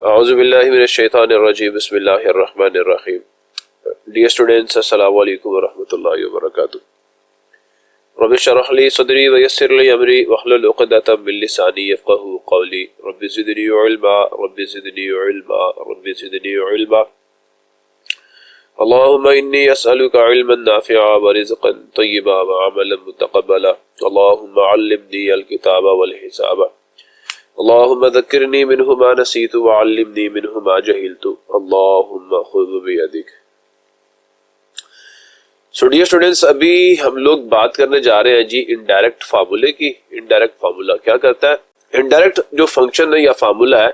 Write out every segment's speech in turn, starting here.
औज़ुबिल्लाहि मिनश्शैतानिर्रजीम बिस्मिल्लाहिर्रहमानिर्रहीम। Dear students, अस्सलामु अलैकुम व रहमतुल्लाहि व बरकातुहू। रब्बि इश्रह ली सदरी व यस्सिर ली अमरी वहलुल उक़दतम मिन लिसानी यफ़क़हू क़ौली। Rabbi ज़िदनी इल्मा rabbi ज़िदनी इल्मा rabbi ज़िदनी इल्मा। अल्लाहुम्मा इन्नी अस्अलुका इल्मन नाफ़िअ व रिज़्क़न तय्यिबा व अमलन मुतक़ब्बला। अल्लाहुम्मा अल्लिमनी अल किताब वल हिसाब। अल्लाहुम्मा ज़क्किरनी मिन्हु मा नसीतु व अल्लिमनी मिन्हु मा जहिलतु। अल्लाहुम्मा खुज़ बियदिक। सो डियर स्टूडेंट्स, अभी हम लोग बात करने जा रहे हैं जी इनडायरेक्ट फार्मूले की। इनडायरेक्ट फार्मूला क्या करता है? इनडायरेक्ट जो फंक्शन है या फार्मूला है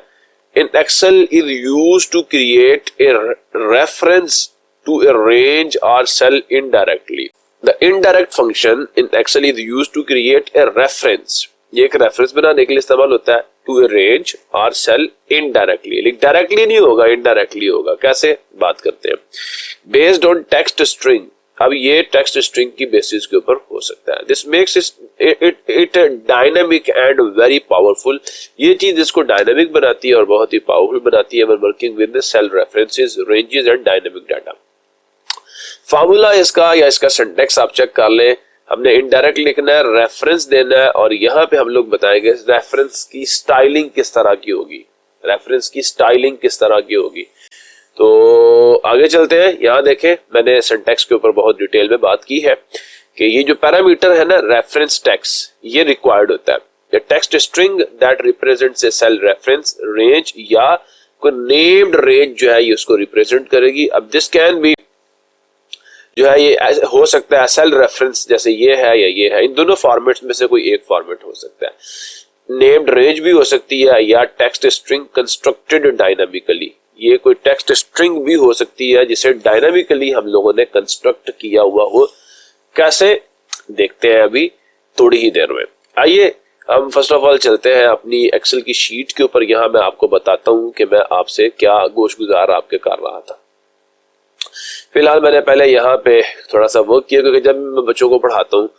in Excel is used to create a reference to a range और cell indirectly. The indirect function in Excel is used to create a reference. ये एक रेफरेंस बनाने के लिए इस्तेमाल होता है टू ए रेंज और सेल इनडायरेक्टली। लेकिन डायरेक्टली नहीं होगा, इनडायरेक्टली होगा। कैसे? बात करते हैं। Based on text string. अब ये टेक्स्ट स्ट्रिंग की बेसिस के ऊपर हो सकता है। This makes it dynamic and very powerful. ये चीज इसको डायनामिक बनाती है और बहुत ही पावरफुल बनाती है when working with cell references, ranges and dynamic data. Formula इसका या इसका सिंटैक्स आप चेक कर लें। हमने इनडायरेक्ट लिखना है, रेफरेंस देना है, और यहाँ पे हम लोग बताएंगे रेफरेंस की स्टाइलिंग किस तरह की होगी। रेफरेंस की स्टाइलिंग किस तरह की होगी। तो आगे चलते हैं। यहाँ देखें, मैंने सिंटैक्स के ऊपर बहुत डिटेल में बात की है कि ये जो पैरामीटर है ना, रेफरेंस टेक्स्ट, ये रिक्वायर्ड होता है। Text string that represents a cell reference range या कोई नेम्ड रेंज जो है ये उसको रिप्रेजेंट करेगी। अब दिस कैन बी जो है ये हो सकता है सेल रेफरेंस, जैसे ये है या ये है। इन दोनों फॉर्मेट्स में से कोई एक फॉर्मेट हो सकता है। नेम्ड रेंज भी हो सकती है या टेक्स्ट स्ट्रिंग कंस्ट्रक्टेड डायनामिकली। ये कोई टेक्स्ट स्ट्रिंग भी हो सकती है जिसे डायनामिकली हम लोगों ने कंस्ट्रक्ट किया हुआ हो। कैसे? देखते हैं अभी थोड़ी ही देर में। आइए हम फर्स्ट ऑफ ऑल चलते हैं अपनी एक्सेल की शीट के ऊपर। यहाँ मैं आपको बताता हूँ कि मैं आपसे क्या गोश गुजार आपके कर रहा था। फिलहाल मैंने पहले यहाँ पे थोड़ा सा वर्क किया, क्योंकि जब मैं बच्चों को पढ़ाता हूँ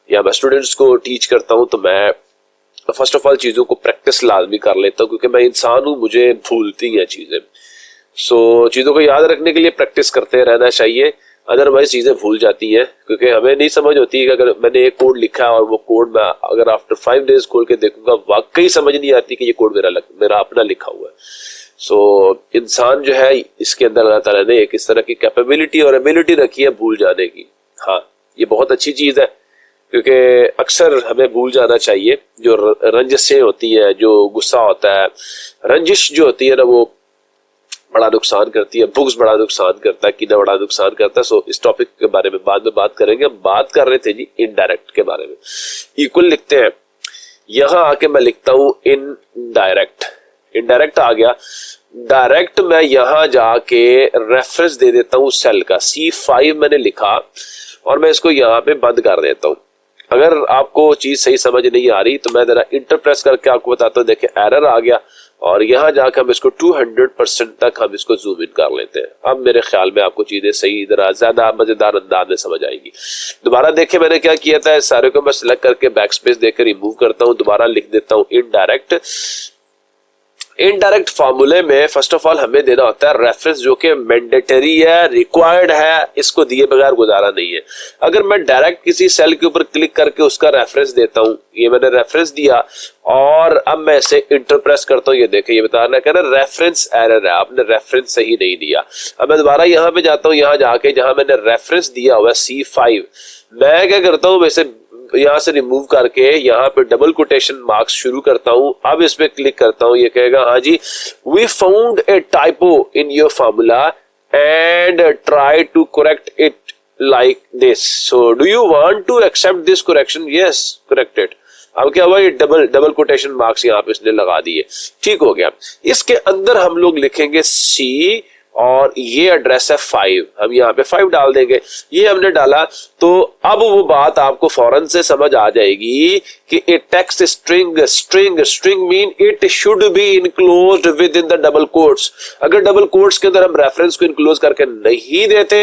या मैं स्टूडेंट्स को टीच करता हूँ तो मैं फर्स्ट ऑफ ऑल चीज़ों को प्रैक्टिस लाजमी कर लेता हूँ, क्योंकि मैं इंसान हूँ, मुझे भूलती हैं चीज़ें। सो चीज़ों को याद रखने के लिए प्रैक्टिस करते रहना चाहिए, अदरवाइज चीज़ें भूल जाती हैं। क्योंकि हमें नहीं समझ होती है कि अगर मैंने एक कोड लिखा है और वो कोड मैं अगर आफ्टर 5 डेज खोल के देखूंगा वाकई समझ नहीं आती कि ये कोड मेरा अपना लिखा हुआ है। सो इंसान जो है इसके अंदर अल्लाह ताला ने एक इस तरह की कैपेबिलिटी और एबिलिटी रखी है भूल जाने की। हाँ, ये बहुत अच्छी चीज है, क्योंकि अक्सर हमें भूल जाना चाहिए। जो रंजिशें होती हैं, जो गुस्सा होता है, रंजिश जो होती है ना, वो बड़ा नुकसान करती है। बुग्स बड़ा नुकसान करता है, कीना बड़ा नुकसान करता है। सो इस टॉपिक के बारे में बाद में बात करेंगे। हम बात कर रहे थे जी इनडायरेक्ट के बारे में। इक्वल लिखते हैं, यहां आके मैं लिखता हूं इनडायरेक्ट। इनडायरेक्ट आ गया। डायरेक्ट मैं यहां जाके रेफरेंस दे देता हूं सेल का। C5 मैंने लिखा और मैं इसको यहां पे बंद कर देता हूं। अगर आपको चीज सही समझ नहीं आ रही तो मैं जरा इंटरप्रेस करके आपको बताता हूं। देखिए एरर आ गया और यहां जाकर हम इसको 200% तक हम इसको जूम इन कर लेते हैं। अब मेरे ख्याल में आपको चीजें सही जरा ज्यादा मजेदार अंदाज में समझ आएगी। दोबारा देखिए मैंने क्या किया था, सारे को मैं सिलेक्ट करके बैक स्पेस देकर रिमूव करता हूं। दोबारा लिख देता हूं इनडायरेक्ट। इनडायरेक्ट फार्मूले में फर्स्ट ऑफ ऑल हमें देना होता है रेफरेंस, जो कि मैंडेटरी है, रिक्वायर्ड है। इसको दिए बगैर गुजारा नहीं है। अगर मैं डायरेक्ट किसी सेल के ऊपर क्लिक करके उसका रेफरेंस देता हूं, ये मैंने रेफरेंस दिया और अब मैं इसे इंटरप्रेस करता हूं, ये देखें ये बता रहा है कि रेफरेंस एरर है, आपने रेफरेंस सही नहीं दिया। अब मैं दोबारा यहां पे जाता हूं, यहां जाके जहां मैंने रेफरेंस दिया हुआ है C5, मैं क्या करता हूं, वैसे यहां से रिमूव करके यहाँ पे डबल कोटेशन मार्क्स शुरू करता हूं। अब इस पे क्लिक करता हूं, ये कहेगा हाँ जी, we found a typo in your formula and try to correct it like this. So do you want to accept this correction? Yes, corrected. अब क्या हुआ, ये डबल कोटेशन मार्क्स यहाँ पे इसने लगा दिए। ठीक हो गया। इसके अंदर हम लोग लिखेंगे C और ये एड्रेस है 5, हम यहाँ पे 5 डाल देंगे। ये हमने डाला तो अब वो बात आपको फौरन से समझ आ जाएगी कि ए text string mean it should be enclosed with in the double quotes. अगर डबल कोट्स के अंदर हम रेफरेंस को इनक्लोज करके नहीं देते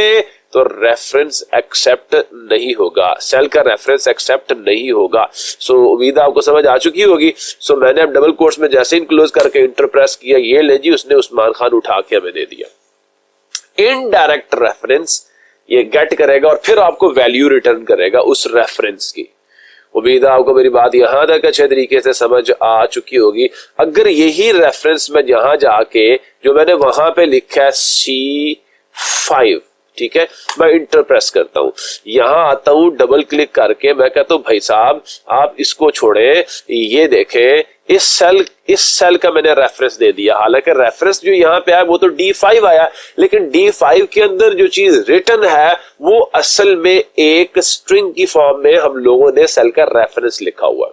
तो रेफरेंस एक्सेप्ट नहीं होगा, सेल का रेफरेंस एक्सेप्ट नहीं होगा। सो उम्मीद आपको समझ आ चुकी होगी। सो मैंने अब डबल कोट्स में जैसे इनक्लोज करके इंटर प्रेस किया, ये ले जी उसने उस्मान खान उठा के हमें दे दिया। इनडायरेक्ट रेफरेंस ये गेट करेगा और फिर आपको वैल्यू रिटर्न करेगा उस रेफरेंस की। उम्मीद है आपको मेरी बात यहां तक अच्छे तरीके से समझ आ चुकी होगी। अगर यही रेफरेंस में यहां जाके जो मैंने वहां पे लिखा है C5, ठीक है, मैं इंटर प्रेस करता हूं, यहां आता हूं, डबल क्लिक करके मैं कहता हूं भाई साहब आप इसको छोड़े, ये देखें इस सेल का मैंने रेफरेंस दे दिया। हालांकि रेफरेंस जो यहां पे आया वो तो D5 आया, लेकिन D5 के अंदर जो चीज रिटर्न है वो असल में एक स्ट्रिंग की फॉर्म में हम लोगों ने सेल का रेफरेंस लिखा हुआ।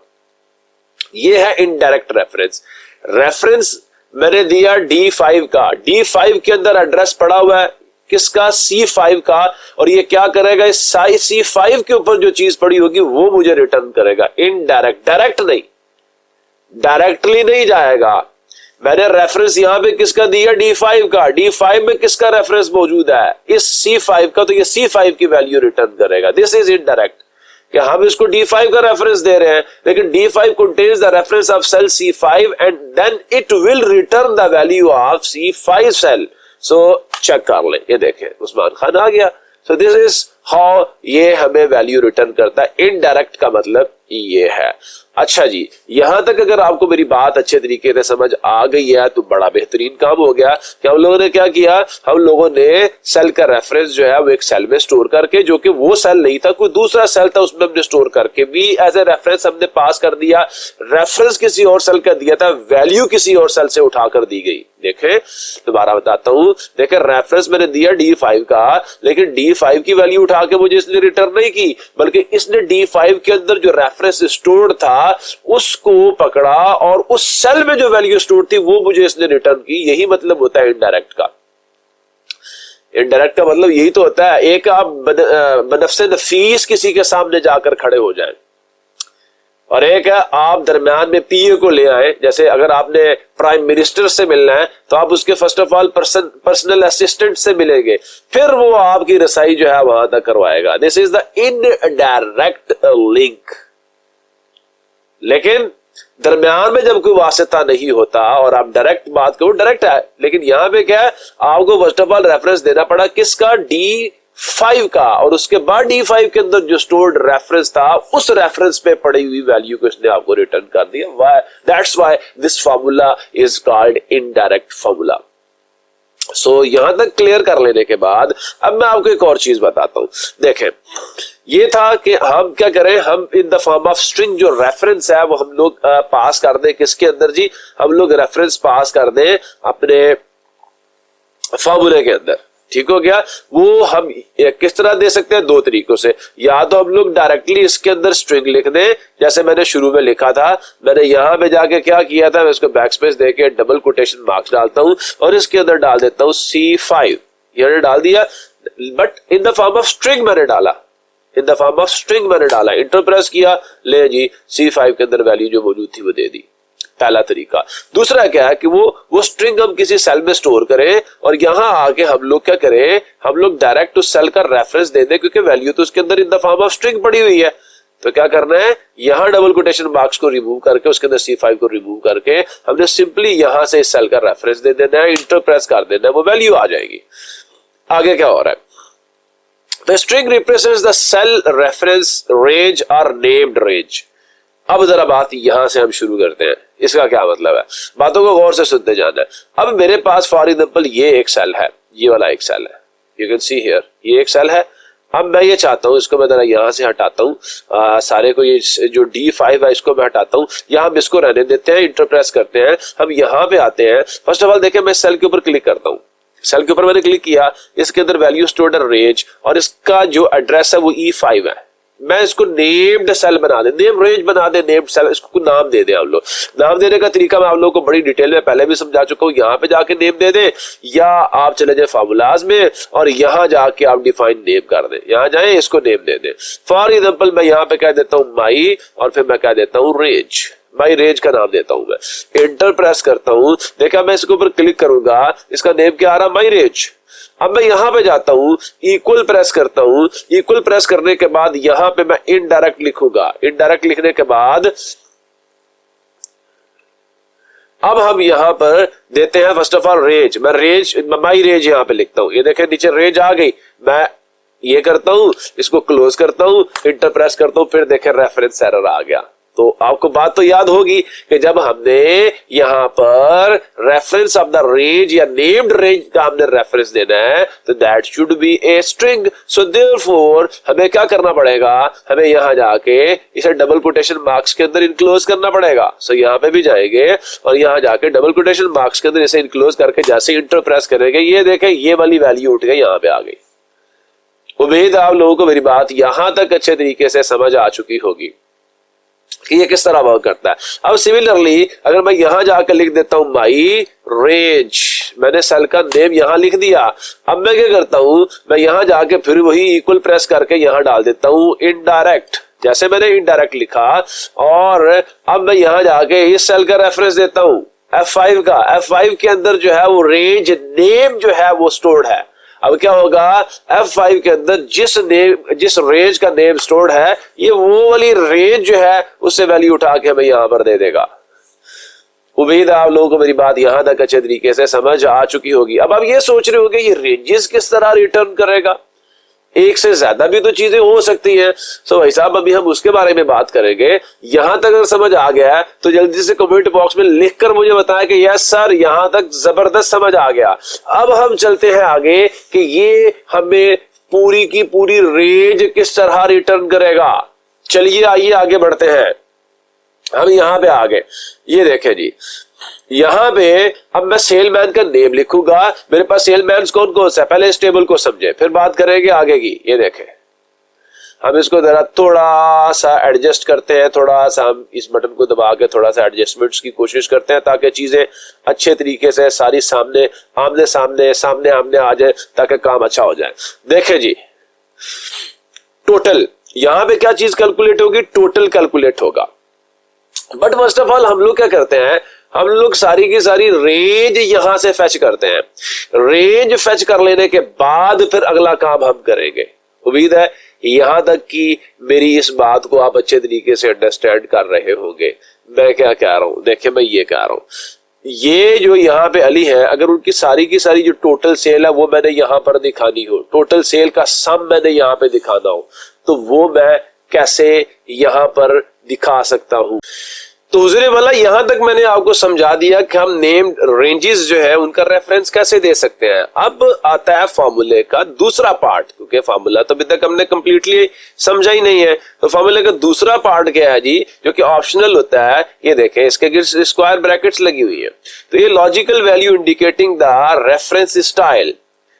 ये है इनडायरेक्ट रेफरेंस। रेफरेंस मैंने दिया D5 का, D5 के अंदर एड्रेस पड़ा हुआ है किसका, C5 का, और ये क्या करेगा, इस C5 के ऊपर जो चीज पड़ी होगी वो मुझे रिटर्न करेगा। इनडायरेक्ट, डायरेक्ट नहीं, डायरेक्टली नहीं जाएगा। मैंने रेफरेंस यहां पे किसका दिया, D5 का, D5 में किसका रेफरेंस मौजूद है, इस C5 का, तो ये C5 की वैल्यू रिटर्न करेगा। दिस इज इनडायरेक्ट, कि हम इसको D5 का रेफरेंस दे रहे हैं, लेकिन D5 contains the reference of cell C5 and then it will return the value of C5 cell। So check कर ले, ये देखें उस्मान खान आ गया। सो दिस इज हाउ ये हमें वैल्यू रिटर्न करता है। इनडायरेक्ट का मतलब ये है। अच्छा जी, यहां तक अगर आपको मेरी बात अच्छे तरीके से समझ आ गई है तो बड़ा बेहतरीन काम हो गया कि हम लोगों ने क्या किया, हम लोगों ने सेल का रेफरेंस जो है वो एक सेल में स्टोर करके, जो कि वो सेल नहीं था, कोई दूसरा सेल था, उसमें हमने स्टोर करके भी एज ए रेफरेंस हमने पास कर दिया। रेफरेंस किसी और सेल का दिया था, वैल्यू किसी और सेल से उठाकर दी गई। देखें दोबारा बताता हूं, देखें रेफरेंस मैंने दिया D5 का, लेकिन D5 की वैल्यू उठा के मुझे इसने रिटर्न नहीं की, बल्कि इसने D5 के अंदर जो रेफरेंस स्टोर्ड था उसको पकड़ा और उस सेल में जो वैल्यू स्टोर थी वो मुझे इसने रिटर्न की। यही मतलब होता है इनडायरेक्ट का। इनडायरेक्ट का मतलब यही तो होता है, एक आप बनफ्से नफीस किसी के सामने जाकर खड़े हो जाएं, और एक है आप दरमियान में पीए को ले आए। जैसे अगर आपने प्राइम मिनिस्टर से मिलना है तो आप उसके first of all personal assistant से मिलेंगे, फिर वो आपकी रसाई जो है वहां तक करवाएगा। This is the indirect link. लेकिन दरमियान में जब कोई वास्ता नहीं होता और आप डायरेक्ट बात करो, डायरेक्ट है, लेकिन यहां पे क्या है, आपको फर्स्ट ऑफ ऑल रेफरेंस देना पड़ा किसका, D5 का, और उसके बाद D5 के अंदर जो स्टोर्ड रेफरेंस था उस रेफरेंस पे पड़ी हुई वैल्यू को इसने आपको रिटर्न कर दिया। Why, that's why this formula is called indirect formula. So यहां तक क्लियर कर लेने के बाद अब मैं आपको एक और चीज बताता हूं। देखें, ये था कि हम क्या करें, हम इन द फॉर्म ऑफ स्ट्रिंग जो रेफरेंस है वो हम लोग पास कर दें किसके अंदर जी, हम लोग रेफरेंस पास कर दें अपने फार्मूले के अंदर। ठीक हो गया। वो हम किस तरह दे सकते हैं, दो तरीकों से। या तो हम लोग डायरेक्टली इसके अंदर स्ट्रिंग लिख दें, जैसे मैंने शुरू में लिखा था। मैंने यहां पे जाके क्या किया था, मैं इसको बैकस्पेस देके डबल कोटेशन मार्क्स डालता हूं और इसके अंदर डाल देता हूं C5, ये डाल दिया, but in the form of string मैंने डाला, इन द फॉर्म ऑफ स्ट्रिंग मैंने डाला, इंटर प्रेस किया, ले जी C5 के अंदर वैल्यू जो मौजूद थी वो दे दी। पहला तरीका। दूसरा क्या है कि वो स्ट्रिंग हम किसी सेल में स्टोर करें और यहां आके हम लोग क्या करें, हम लोग डायरेक्ट उस सेल का रेफरेंस दे दें, क्योंकि वैल्यू तो उसके अंदर इन द फॉर्म ऑफ स्ट्रिंग पड़ी हुई है। तो क्या करना है, यहां डबल कोटेशन मार्क्स को रिमूव करके उसके अंदर C5 को रिमूव करके हमने सिंपली यहां से इस सेल का रेफरेंस दे देना है, इंटर प्रेस कर देना है, वो वैल्यू आ जाएगी। आगे क्या हो रहा है, The string represents the cell reference range or named range। अब जरा बात यहां से हम शुरू करते हैं, इसका क्या मतलब है, बातों को गौर से सुनते जाना है। अब मेरे पास फॉर एग्जांपल ये एक सेल है, ये वाला एक सेल है, यू कैन सी हियर, ये एक सेल है। अब मैं ये चाहता हूं, इसको मैं जरा यहां से हटाता हूं, सारे को, ये जो D5 है इसको मैं हटाता हूं, यहां हम इसको रहने देते हैं, इंटर प्रेस करते हैं। हम यहां पे आते हैं, फर्स्ट ऑफ ऑल देखें, मैं सेल के ऊपर क्लिक करता हूं, सेल के ऊपर मैंने क्लिक किया, इसके अंदर वैल्यू स्टोर्ड रेंज और इसका जो एड्रेस है वो E5 है। मैं इसको नेम्ड सेल बना दे, नेम रेंज बना दे, नेम्ड सेल, इसको नाम दे दे हम लोग। नाम देने का तरीका मैं आप लोगों को बड़ी डिटेल में पहले भी समझा चुका हूं, यहां पे जाके नेम दे दे, या आप चले जाए फार्मूलाज में और यहां जाके आप डिफाइन नेम कर दें, यहां जाए इसको नेम दे दें। फॉर एग्जांपल मैं यहां पे कह देता हूं माई, और फिर मैं कह देता हूं रेंज, माई रेंज का नाम देता हूं। मैं इंटर प्रेस करता हूं, देखा मैं इसके ऊपर क्लिक करूंगा, इसका नेम क्या आ रहा, माई रेंज। अब मैं यहां पे जाता हूं, इक्वल प्रेस करता हूं, इक्वल प्रेस करने के बाद यहां पे मैं इनडायरेक्ट लिखूंगा। इनडायरेक्ट लिखने के बाद अब हम यहां पर देते हैं फर्स्ट ऑफ ऑल रेंज। मैं माई रेंज यहां पे लिखता हूं, ये देखें नीचे रेंज आ गई। मैं ये करता हूं, इसको क्लोज करता हूं, इंटर प्रेस करता हूं, फिर देखें रेफरेंस एरर आ गया। तो आपको बात तो याद होगी कि जब हमने यहां पर रेफरेंस ऑफ द रेंज या नेम्ड रेंज का हमने रेफरेंस देना है तो that should be a string. So therefore हमें क्या करना पड़ेगा, हमें यहां जाके इसे डबल कोटेशन मार्क्स के अंदर इनक्लोज करना पड़ेगा। सो यहां पे भी जाएंगे और यहां जाके डबल कोटेशन मार्क्स के अंदर इसे इनक्लोज करके जैसे इंटर प्रेस करेंगे, ये देखें ये वाली वैल्यू उठ गई, यहां पे आ गई। उम्मीद आप लोगों को मेरी बात यहां तक अच्छे तरीके से समझ आ चुकी होगी कि ये किस तरह वर्क करता है। अब सिमिलरली अगर मैं यहां जाकर लिख देता हूं माई रेंज, मैंने सेल का नेम यहां लिख दिया। अब मैं क्या करता हूं, मैं यहां जाके फिर वही इक्वल प्रेस करके यहां डाल देता हूं इनडायरेक्ट, जैसे मैंने इनडायरेक्ट लिखा। और अब मैं यहां जाके इस सेल का रेफरेंस देता हूं F5 का। F5 के अंदर जो है वो रेंज नेम जो है वो स्टोर्ड है। अब क्या होगा, F5 के अंदर जिस रेंज का नेम स्टोर्ड है, ये वो वाली रेंज जो है उससे वैल्यू उठा के हमें यहां पर दे देगा। उम्मीद है आप लोगों को मेरी बात यहां तक अच्छे तरीके से समझ आ चुकी होगी। अब आप ये सोच रहे होंगे ये रेंजेस किस तरह रिटर्न करेगा, एक से ज्यादा भी तो चीजें हो सकती हैं। सो भाई साहब अभी हम उसके बारे में बात करेंगे। यहां तक अगर समझ आ गया है तो जल्दी से कमेंट बॉक्स में लिखकर मुझे बताएं कि यस सर यहां तक जबरदस्त समझ आ गया। अब हम चलते हैं आगे कि ये हमें पूरी की पूरी रेंज किस तरह रिटर्न करेगा। चलिए आइए आगे बढ़ते हैं। हम यहां पे आ गए, ये देखें जी, यहां पे अब मैं सेलमैन का नेम लिखूंगा। मेरे पास सेलमैन कौन कौन सा है, पहले इस टेबल को समझे फिर बात करेंगे आगे की। ये देखें हम इसको जरा थोड़ा सा एडजस्ट करते हैं, थोड़ा सा हम इस बटन को दबा के थोड़ा सा एडजस्टमेंट्स की कोशिश करते हैं ताकि चीजें अच्छे तरीके से सारी आमने सामने आ जाए ताकि काम अच्छा हो जाए। देखें जी, टोटल यहां पे क्या चीज कैलकुलेट होगी, टोटल कैलकुलेट होगा। बट फर्स्ट ऑफ ऑल हम लोग क्या करते हैं, हम लोग सारी की सारी रेंज यहां से फेच करते हैं। रेंज फेच कर लेने के बाद फिर अगला काम हम करेंगे। उम्मीद है यहां तक कि मेरी इस बात को आप अच्छे तरीके से अंडरस्टैंड कर रहे होंगे। मैं क्या कह रहा हूं, देखिए मैं ये कह रहा हूं, ये जो यहाँ पे अली है, अगर उनकी सारी की सारी जो टोटल सेल है वो मैंने यहां पर दिखानी हो, टोटल सेल का सम मैंने यहां पे दिखाना हो, तो वो मैं कैसे यहां पर दिखा सकता हूं। तो हुजूरे वाला यहां तक मैंने आपको समझा दिया कि हम नेम रेंजेस जो है उनका रेफरेंस कैसे दे सकते हैं। अब आता है फार्मूले का दूसरा पार्ट, क्योंकि फार्मूला तो अभी तक हमने कंप्लीटली समझा ही नहीं है। तो फार्मूले का दूसरा पार्ट क्या है जी, जो कि ऑप्शनल होता है। ये देखें इसके स्क्वायर ब्रैकेट्स लगी हुई है। तो ये logical value indicating the reference style,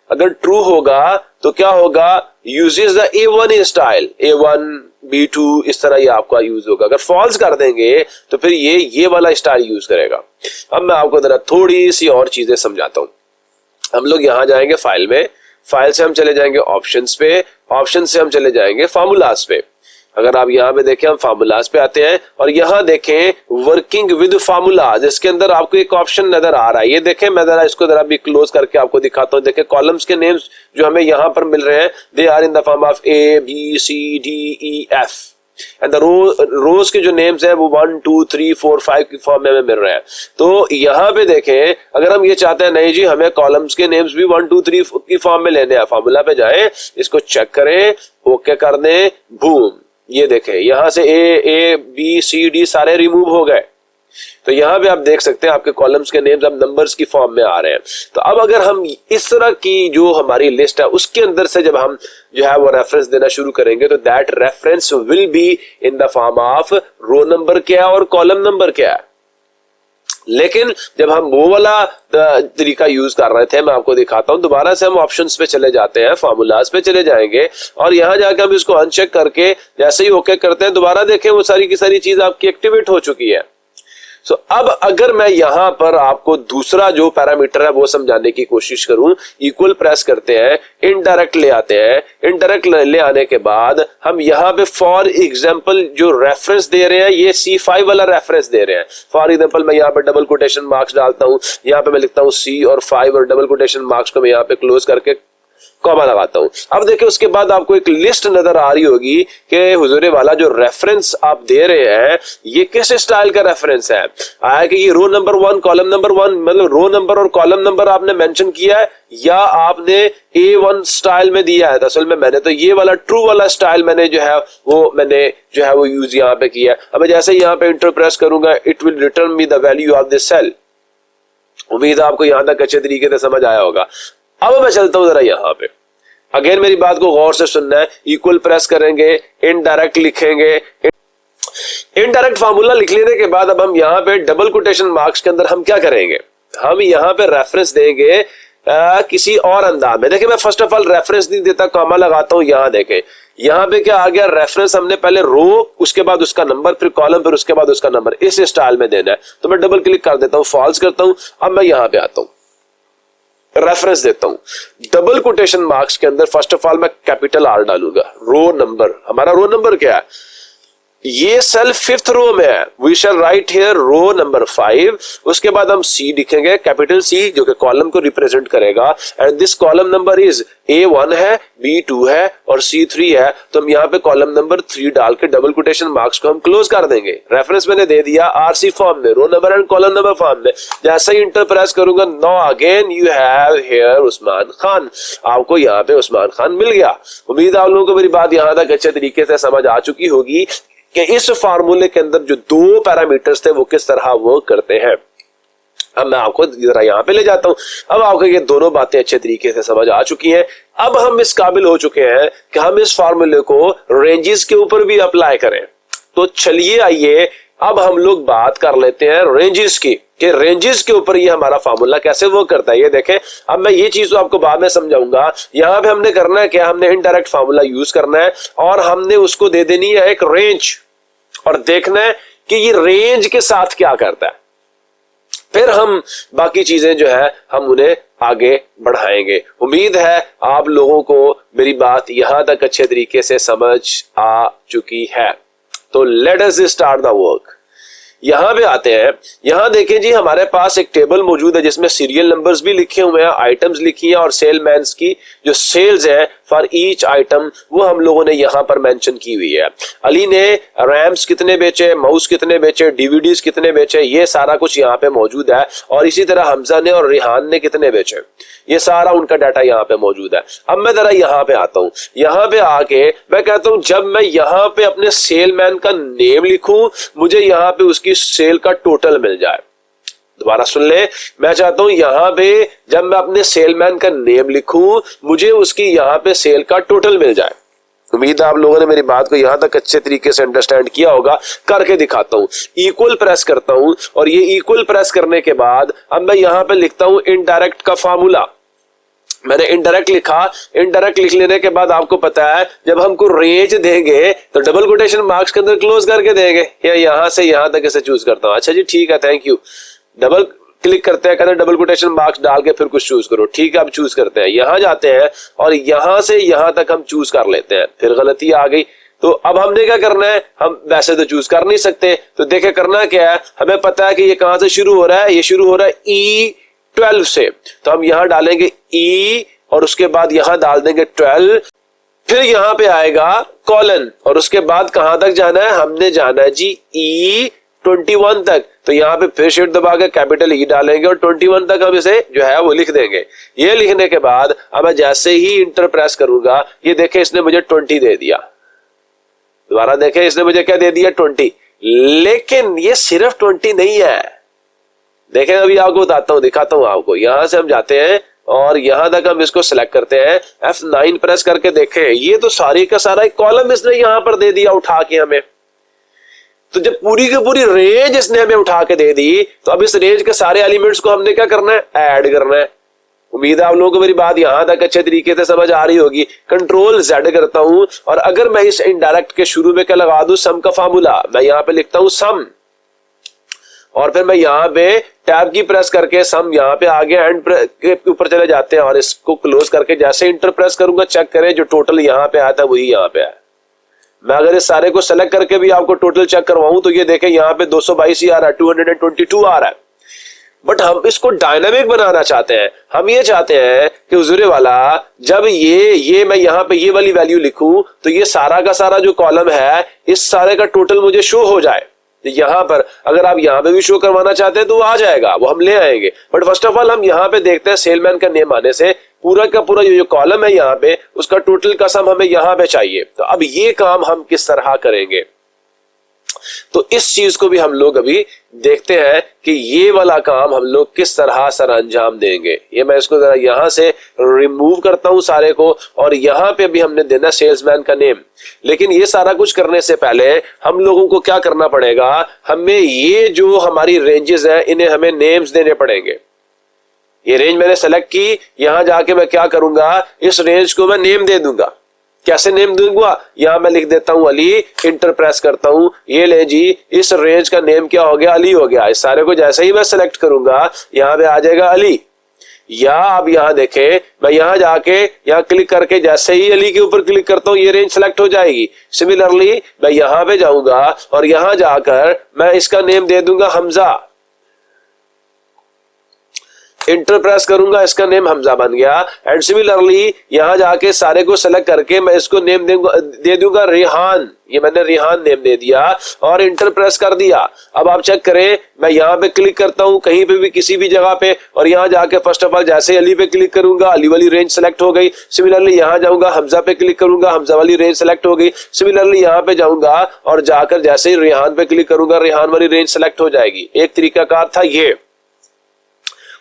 अगर ट्रू होगा तो क्या होगा, uses the A1 style, A1 B2 इस तरह ये आपका यूज होगा। अगर फॉल्स कर देंगे तो फिर ये वाला स्टाइल यूज करेगा। अब मैं आपको जरा थोड़ी सी और चीजें समझाता हूं। हम लोग यहां जाएंगे फाइल में, फाइल से हम चले जाएंगे ऑप्शंस पे, ऑप्शन से हम चले जाएंगे फार्मूलाज पे। अगर आप यहाँ पे देखें हम फार्मूलाज पे आते हैं और यहाँ देखें वर्किंग विद फार्मूलाज, इसके अंदर आपको एक ऑप्शन नजर आ रहा है। ये देखें, मैं जरा इसको जरा भी क्लोज करके आपको दिखाता हूँ। देखें कॉलम्स के नेम्स जो हमें यहाँ पर मिल रहे हैं, they are in the form of ABCDEF and the rows के जो नेम्स है वो 1 2 3 4 5 की फॉर्म में हमें मिल रहे हैं। तो यहाँ पे देखें, अगर हम ये चाहते हैं नहीं जी हमें कॉलम्स के नेम्स भी 1 2 3 की फॉर्म में लेने हैं, फार्मूला पे जाएं, इसको चेक करें, ओके कर दें, बूम, ये देखें यहां से A B C D सारे रिमूव हो गए। तो यहां पे आप देख सकते हैं आपके कॉलम्स के नेम्स अब नंबर्स की फॉर्म में आ रहे हैं। तो अब अगर हम इस तरह की जो हमारी लिस्ट है उसके अंदर से जब हम जो है वो रेफरेंस देना शुरू करेंगे तो that reference will be in the form of row number क्या है और कॉलम नंबर क्या है। लेकिन जब हम वो वाला तरीका यूज कर रहे थे, मैं आपको दिखाता हूं, दोबारा से हम ऑप्शंस पे चले जाते हैं, फार्मूलाज पे चले जाएंगे और यहां जाकर हम इसको अनचेक करके जैसे ही ओके करते हैं, दोबारा देखें वो सारी की सारी चीज आपकी एक्टिवेट हो चुकी है। सो अब अगर मैं यहां पर आपको दूसरा जो पैरामीटर है वो समझाने की कोशिश करूं, इक्वल प्रेस करते हैं, इनडायरेक्ट ले आते हैं, इनडायरेक्ट ले आने के बाद हम यहां पे फॉर एग्जांपल जो रेफरेंस दे रहे हैं ये C5 वाला रेफरेंस दे रहे हैं। फॉर एग्जांपल मैं यहां पे डबल कोटेशन मार्क्स डालता हूं, यहां पे मैं लिखता हूं C और 5 और डबल कोटेशन मार्क्स को मैं यहां पे क्लोज करके कॉमा लगाता हूं। अब देखिए उसके बाद आपको एक लिस्ट नजर आ रही होगी कि हुजूरे वाला जो रेफरेंस आप दे रहे हैं ये किस स्टाइल का रेफरेंस है। आया कि ये रो नंबर 1 कॉलम नंबर 1, मतलब रो नंबर और कॉलम नंबर आपने मेंशन किया है या आपने A1 स्टाइल में दिया है। असल में मैंने तो ये वाला ट्रू वाला स्टाइल मैंने जो है वो यूज यहां पे किया है। अब जैसे यहां पे इंटर प्रेस करूंगा it will return me the value of this cell. उम्मीद है आपको यहां तक अच्छे तरीके से समझ आया होगा। अब मैं चलता हूं जरा यहां पे, अगेन मेरी बात को गौर से सुनना है। इक्वल प्रेस करेंगे, इनडायरेक्ट लिखेंगे, इनडायरेक्ट फार्मूला लिख लेने के बाद अब हम यहां पे डबल कोटेशन मार्क्स के अंदर हम क्या करेंगे, हम यहां पे रेफरेंस देंगे किसी और अंदाज में। देखिए मैं फर्स्ट ऑफ ऑल रेफरेंस नहीं देता, कॉमा लगाता हूं। यहां देखें यहां पे क्या आ गया, रेफरेंस हमने पहले रो, उसके बाद उसका नंबर, फिर कॉलम, फिर उसके बाद उसका नंबर, इस स्टाइल में देना है। तो मैं डबल क्लिक कर देता हूं, फॉल्स करता हूं। अब मैं यहां पे आता हूं, रेफरेंस देता हूं, डबल कोटेशन मार्क्स के अंदर फर्स्ट ऑफ ऑल मैं कैपिटल R डालूंगा। रो नंबर, हमारा रो नंबर क्या है, ये सेल 5th रो में है। We shall write here row number 5। उसके बाद हम C लिखेंगे, कैपिटल C, जो कि कॉलम को रिप्रेजेंट करेगा। And this column number is A1 है, B2 है और C3 है। तो हम यहाँ पे कॉलम नंबर 3 डाल के डबल कोटेशन मार्क्स को हम क्लोज कर देंगे। रेफरेंस मैंने दे दिया RC फॉर्म में, row number and column number form में। जैसे ही इंटर प्रेस करूंगा, now again you have here Usman Khan, आपको यहाँ पे उस्मान खान मिल गया। उम्मीद आप लोगों को मेरी बात यहां तक अच्छे तरीके से समझ आ चुकी होगी कि इस फार्मूले के अंदर जो दो पैरामीटर्स थे वो किस तरह वर्क करते हैं। अब मैं आपको जरा यहां पे ले जाता हूं। अब आपको ये दोनों बातें अच्छे तरीके से समझ आ चुकी हैं। अब हम इस काबिल हो चुके हैं कि हम इस फार्मूले को रेंजेस के ऊपर भी अप्लाई करें। तो चलिए आइए अब हम लोग बात कर लेते हैं रेंजेस की, कि रेंजेस के ऊपर ये हमारा फार्मूला कैसे वर्क करता है। ये देखें, अब मैं ये चीज तो आपको बाद में समझाऊंगा। यहां पे हमने करना है क्या, हमने इनडायरेक्ट फार्मूला यूज करना है और हमने उसको दे देनी है एक रेंज, और देखना है कि ये रेंज के साथ क्या करता है। फिर हम बाकी चीजें जो है हम उन्हें आगे बढ़ाएंगे। उम्मीद है आप लोगों को मेरी बात यहां तक अच्छे तरीके से समझ आ चुकी है। तो let us start the work. यहां पे आते हैं, यहां देखें जी हमारे पास एक टेबल मौजूद है जिसमें सीरियल नंबर्स भी लिखे हुए हैं, आइटम्स लिखी हैं और सेलमैन्स की जो सेल्स है फॉर ईच आइटम वो हम लोगों ने यहां पर मेंशन की हुई है। अली ने रैम्स कितने बेचे, माउस कितने बेचे, डीवीडीज कितने बेचे, ये सारा कुछ यहां पे मौजूद है। और इसी तरह हमजा ने और रिहान ने कितने बेचे, ये सारा उनका डाटा यहाँ पे मौजूद है। अब मैं जरा यहाँ पे आता हूँ, यहाँ पे आके मैं कहता हूँ जब मैं यहाँ पे अपने सेलमैन का नेम लिखूं मुझे यहाँ पे उसकी सेल का टोटल मिल जाए। दोबारा सुन ले, मैं चाहता हूं यहां पे जब मैं अपने सेलमैन का नेम लिखूं मुझे उसकी यहां पे सेल का टोटल मिल जाए। उम्मीद है आप लोगों ने मेरी बात को यहां तक अच्छे तरीके से अंडरस्टैंड किया होगा। करके दिखाता हूं, इक्वल प्रेस करता हूं और ये इक्वल प्रेस करने के बाद अब मैं यहां पे लिखता हूं इनडायरेक्ट का फार्मूला। मैंने इनडायरेक्ट लिखा, इनडायरेक्ट लिख लेने के बाद आपको पता है जब हमको रेंज देंगे तो डबल कोटेशन मार्क्स के अंदर क्लोज करके देंगे, या यहां से यहां तक इसे चूज करता हूं। अच्छा जी ठीक है, थैंक यू। डबल क्लिक करते हैं, कहते हैं डबल कोटेशन मार्क्स डाल के फिर कुछ चूज करो। ठीक है, अब चूज करते हैं, यहां जाते हैं और यहां से यहां तक हम चूज कर लेते हैं। फिर गलती आ गई, तो अब हमने क्या करना है, हम वैसे तो चूज कर नहीं सकते। तो देखे करना क्या है, हमें पता है कि ये कहां से शुरू हो रहा है, ये शुरू हो रहा है E12 से। तो हम यहां डालेंगे E और उसके बाद यहां डाल देंगे 12, फिर यहां पे आएगा कॉलन और उसके बाद कहां तक जाना है, हमने जाना है जी E21 तक। तो यहां पे फिर शिफ्ट दबा के कैपिटल E डालेंगे और 21 तक हम इसे जो है वो लिख देंगे। ये लिखने के बाद अब मैं जैसे ही इंटर प्रेस करूंगा, ये देखें इसने मुझे 20 दे दिया। दोबारा देखें, इसने मुझे क्या दे दिया, 20। लेकिन ये सिर्फ 20 नहीं है, देखें अभी आपको बताता हूं, दिखाता हूं आपको। यहां से हम जाते हैं और यहां तक हम इसको सिलेक्ट करते हैं, F9 प्रेस करके देखें, ये तो सारी का सारा एक कॉलम इसने यहां पर दे दिया उठा के हमें। तो जब पूरी की पूरी रेंज इसने हमें उठा के दे दी, तो अब इस रेंज के सारे एलिमेंट्स को हमने क्या करना है, ऐड करना है। उम्मीद है आप लोगों को मेरी बात यहां तक अच्छे तरीके से समझ आ रही होगी। कंट्रोल Z करता हूं और अगर मैं इस इनडायरेक्ट के शुरू में क्या लगा दूं, सम का फार्मूला, मैं यहां पे लिखता हूं सम और फिर मैं यहाँ पे टैब की प्रेस करके सम यहाँ पे आगे एंड के ऊपर चले जाते हैं और इसको क्लोज करके जैसे इंटर प्रेस करूंगा, चेक करें जो टोटल यहाँ पे आया था वही यहाँ पे आया। मैं अगर इस सारे को सेलेक्ट करके भी आपको टोटल चेक करवाऊं तो ये देखें यहाँ पे 222 ही आ रहा है, 222 आ रहा है। बट हम इसको डायनामिक बनाना चाहते हैं। हम ये चाहते हैं कि हुजूरे वाला जब ये मैं यहाँ पे ये वाली वैल्यू लिखूं तो ये सारा का सारा जो कॉलम है इस सारे का टोटल मुझे शो हो जाए। यहाँ पर अगर आप यहाँ पे भी शो करवाना चाहते हैं तो वो आ जाएगा, वो हम ले आएंगे। बट फर्स्ट ऑफ ऑल हम यहाँ पे देखते हैं सेलमैन का नेम आने से पूरा का पूरा जो कॉलम है यहाँ पे उसका टोटल का सम हमें यहाँ पे चाहिए। तो अब ये काम हम किस तरह करेंगे, तो इस चीज को भी हम लोग अभी देखते हैं कि ये वाला काम हम लोग किस तरह सर अंजाम देंगे। ये मैं इसको जरा यहां से रिमूव करता हूं सारे को और यहां पे भी हमने देना सेल्समैन का नेम। लेकिन ये सारा कुछ करने से पहले हम लोगों को क्या करना पड़ेगा, हमें ये जो हमारी रेंजेस हैं इन्हें हमें नेम्स देने पड़ेंगे। ये रेंज मैंने सेलेक्ट की, यहां जाके मैं क्या करूंगा, इस रेंज को मैं नेम दे दूंगा। कैसे नेम दूंगा, यहां मैं लिख देता हूं अली, इंटर प्रेस करता हूं, ये ले जी इस रेंज का नेम क्या हो गया, अली हो गया। इस सारे को जैसे ही मैं सेलेक्ट करूंगा यहां पे आ जाएगा अली। या अब यहां देखें, मैं यहां जाके यहां क्लिक करके जैसे ही अली के ऊपर क्लिक करता हूं ये रेंज सेलेक्ट हो जाएगी। सिमिलरली मैं यहां पे जाऊंगा और यहां जाकर मैं इसका नेम दे दूंगा हमजा, इंटर प्रेस करूंगा, इसका नेम हमजा बन गया। एंड सिमिलरली यहां जाके सारे को सेलेक्ट करके मैं इसको नेम दे दूंगा रेहान। ये मैंने रेहान नेम दे दिया और इंटर प्रेस कर दिया। अब आप चेक करें, मैं यहां पे क्लिक करता हूं कहीं पे भी किसी भी जगह पे और यहां जाके फर्स्ट ऑफ ऑल जैसे अली पे क्लिक करूंगा अली वाली रेंज सेलेक्ट हो गई। सिमिलरली यहां जाऊंगा हमजा पे क्लिक करूंगा, हमजा वाली रेंज सेलेक्ट हो गई। सिमिलरली यहां पे जाऊंगा और जाकर जैसे ही रेहान पे क्लिक करूंगा रेहान वाली रेंज सेलेक्ट हो जाएगी। एक तरीकाकार था ये।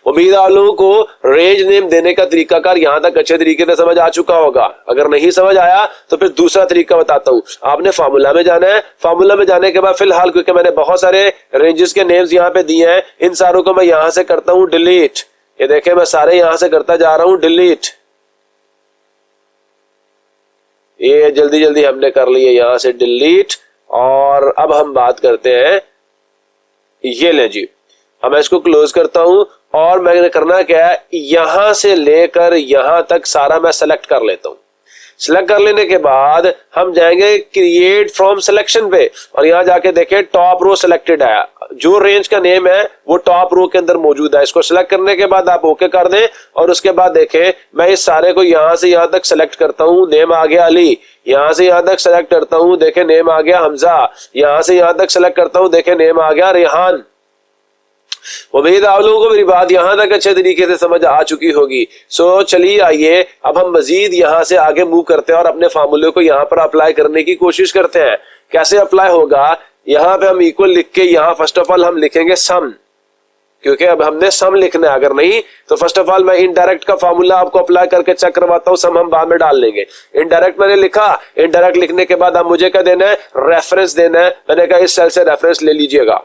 उम्मीद आप लोगों को रेंज नेम देने का तरीकाकार यहां तक अच्छे तरीके से समझ आ चुका होगा। अगर नहीं समझ आया तो फिर दूसरा तरीका बताता हूं। आपने फार्मूला में जाना है। फार्मूला में जाने के बाद फिलहाल क्योंकि मैंने बहुत सारे रेंजेस के नेम्स यहां पे दिए हैं, इन सारों को मैं यहां से करता हूं डिलीट। ये देखें मैं सारे यहां से करता जा रहा हूं डिलीट। ये जल्दी जल्दी हमने कर लिए यहां से डिलीट। और अब हम बात करते हैं, ये ले जी, अब मैं इसको क्लोज करता हूं और मैंने करना क्या है, यहां से लेकर यहां तक सारा मैं सेलेक्ट कर लेता हूं। सिलेक्ट कर लेने के बाद हम जाएंगे क्रिएट फ्रॉम सिलेक्शन पे और यहां जाके देखें टॉप रो सिलेक्टेड है। जो रेंज का नेम है वो टॉप रो के अंदर मौजूद है। इसको सिलेक्ट करने के बाद आप ओके कर दें और उसके बाद देखें मैं इस सारे को यहां से यहां तक सेलेक्ट करता हूं, नेम आ गया अली। यहां से यहां तक सेलेक्ट करता हूं, देखें नेम आ गया हमजा। यहां से यहां तक सेलेक्ट करता हूं, देखें नेम आ गया रेहान। उम्मीद आप लोगों को मेरी बात यहां तक अच्छे तरीके से समझ आ चुकी होगी। सो चलिए आइए अब हम मजीद यहां से आगे मूव करते हैं और अपने फार्मूले को यहां पर अप्लाई करने की कोशिश करते हैं। कैसे अप्लाई होगा, यहां पे हम इक्वल लिख के यहां फर्स्ट ऑफ ऑल हम लिखेंगे सम, क्योंकि अब हमने सम लिखना है। अगर नहीं तो फर्स्ट ऑफ ऑल मैं इनडायरेक्ट का फार्मूला आपको अप्लाई करके चेक करवाता हूं, सम हम बाद में डाल लेंगे। इनडायरेक्ट मैंने लिखा, इनडायरेक्ट लिखने के बाद अब मुझे क्या देना है, रेफरेंस देना है। मैंने कहा इस सेल से रेफरेंस ले लीजिएगा।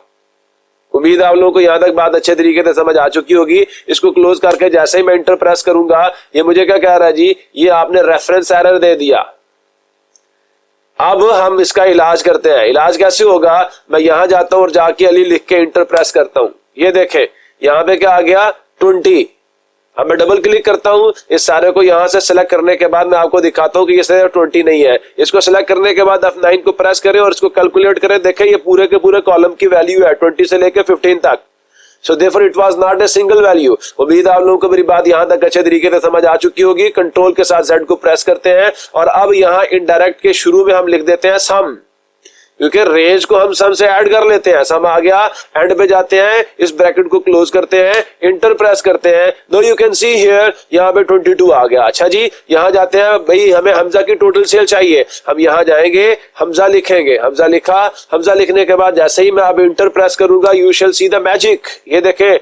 उम्मीद आप लोगों को यहां तक बात अच्छे तरीके से समझ आ चुकी होगी। इसको क्लोज करके जैसे ही मैं इंटर प्रेस करूंगा ये मुझे क्या कह रहा है जी, ये आपने रेफरेंस एरर दे दिया। अब हम इसका इलाज करते हैं। इलाज कैसे होगा, मैं यहां जाता हूं और जाके अली लिख के इंटर प्रेस करता हूं। ये देखें यहां पे क्या आ गया 20। अब मैं डबल क्लिक करता हूं, इस सारे को यहां से सिलेक्ट करने के बाद मैं आपको दिखाता हूं कि ये सिर्फ 20 नहीं है। इसको सिलेक्ट करने के बाद F9 को प्रेस करें और इसको कैलकुलेट करें। देखें ये पूरे के पूरे कॉलम की वैल्यू है 20 से लेकर 15 तक। So therefore it was not a single value. उम्मीद आप लोगों को मेरी बात यहां तक अच्छे तरीके से समझ आ चुकी होगी। कंट्रोल के साथ Z को प्रेस करते हैं और अब यहां इनडायरेक्ट के शुरू में हम लिख देते हैं सम, क्योंकि रेंज को हम सम से ऐड कर लेते हैं। सम आ गया, एंड पे जाते हैं, इस ब्रैकेट को क्लोज करते हैं, इंटर प्रेस करते हैं। दो यू कैन सी हियर यहाँ पे 22 आ गया। अच्छा जी, यहाँ जाते हैं, भाई हमें हमजा की टोटल सेल चाहिए। हम यहाँ जाएंगे, हमजा लिखेंगे, हमजा लिखा। हमजा लिखने के बाद जैसे ही मैं अब इंटर प्रेस करूंगा you shall see the magic. ये देखें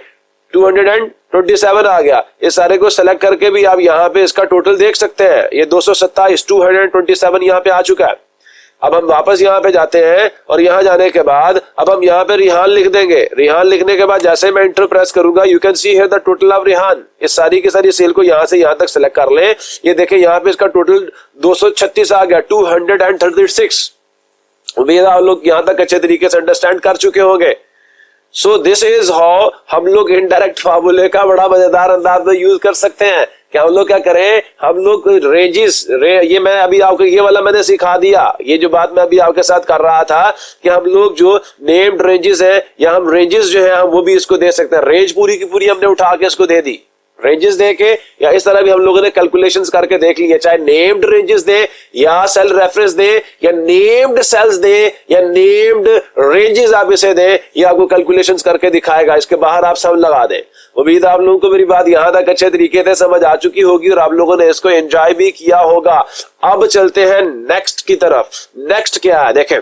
227 आ गया। इस सारे को सेलेक्ट करके भी आप यहाँ पे इसका टोटल देख सकते हैं। ये 227 227 यहाँ पे आ चुका है। अब हम वापस यहाँ पे जाते हैं और यहाँ जाने के बाद अब हम यहाँ पे रिहान लिख देंगे। रिहान लिखने के बाद जैसे मैं इंटर प्रेस करूंगा you can see here the total of Rihan. इस सारी की सारी सेल को यहाँ से यहाँ तक सेलेक्ट कर लें। ये देखें यहाँ पे इसका टोटल 236 आ गया, 236। उम्मीद आप लोग यहाँ तक अच्छे तरीके से अंडरस्टैंड कर चुके होंगे। सो दिस इज हाउ हम लोग इनडायरेक्ट फार्मूले का बड़ा मजेदार अंदाज में यूज कर सकते हैं कि हम लोग क्या करें, हम लोग रेंजेस ये मैं अभी आपको ये वाला मैंने सिखा दिया, ये जो बात मैं अभी आपके साथ कर रहा था कि हम लोग जो नेम्ड रेंजेस है या हम रेंजेस जो है हम वो भी इसको दे सकते हैं। रेंज पूरी की पूरी हमने उठा के इसको दे दी, रेंजेस दे के, या इस तरह भी हम लोगों ने कैलकुलेशंस करके देख लिया, चाहे नेम्ड रेंजेस दे या सेल रेफरेंस दे या नेम्ड सेल्स दे या नेम्ड रेंजेस आप इसे दे, ये आपको कैलकुलेशंस करके दिखाएगा, इसके बाहर आप सब लगा दें। उम्मीद आप लोगों को मेरी बात यहां तक अच्छे तरीके से समझ आ चुकी होगी और आप लोगों ने इसको एंजॉय भी किया होगा। अब चलते हैं नेक्स्ट की तरफ। नेक्स्ट क्या है देखें,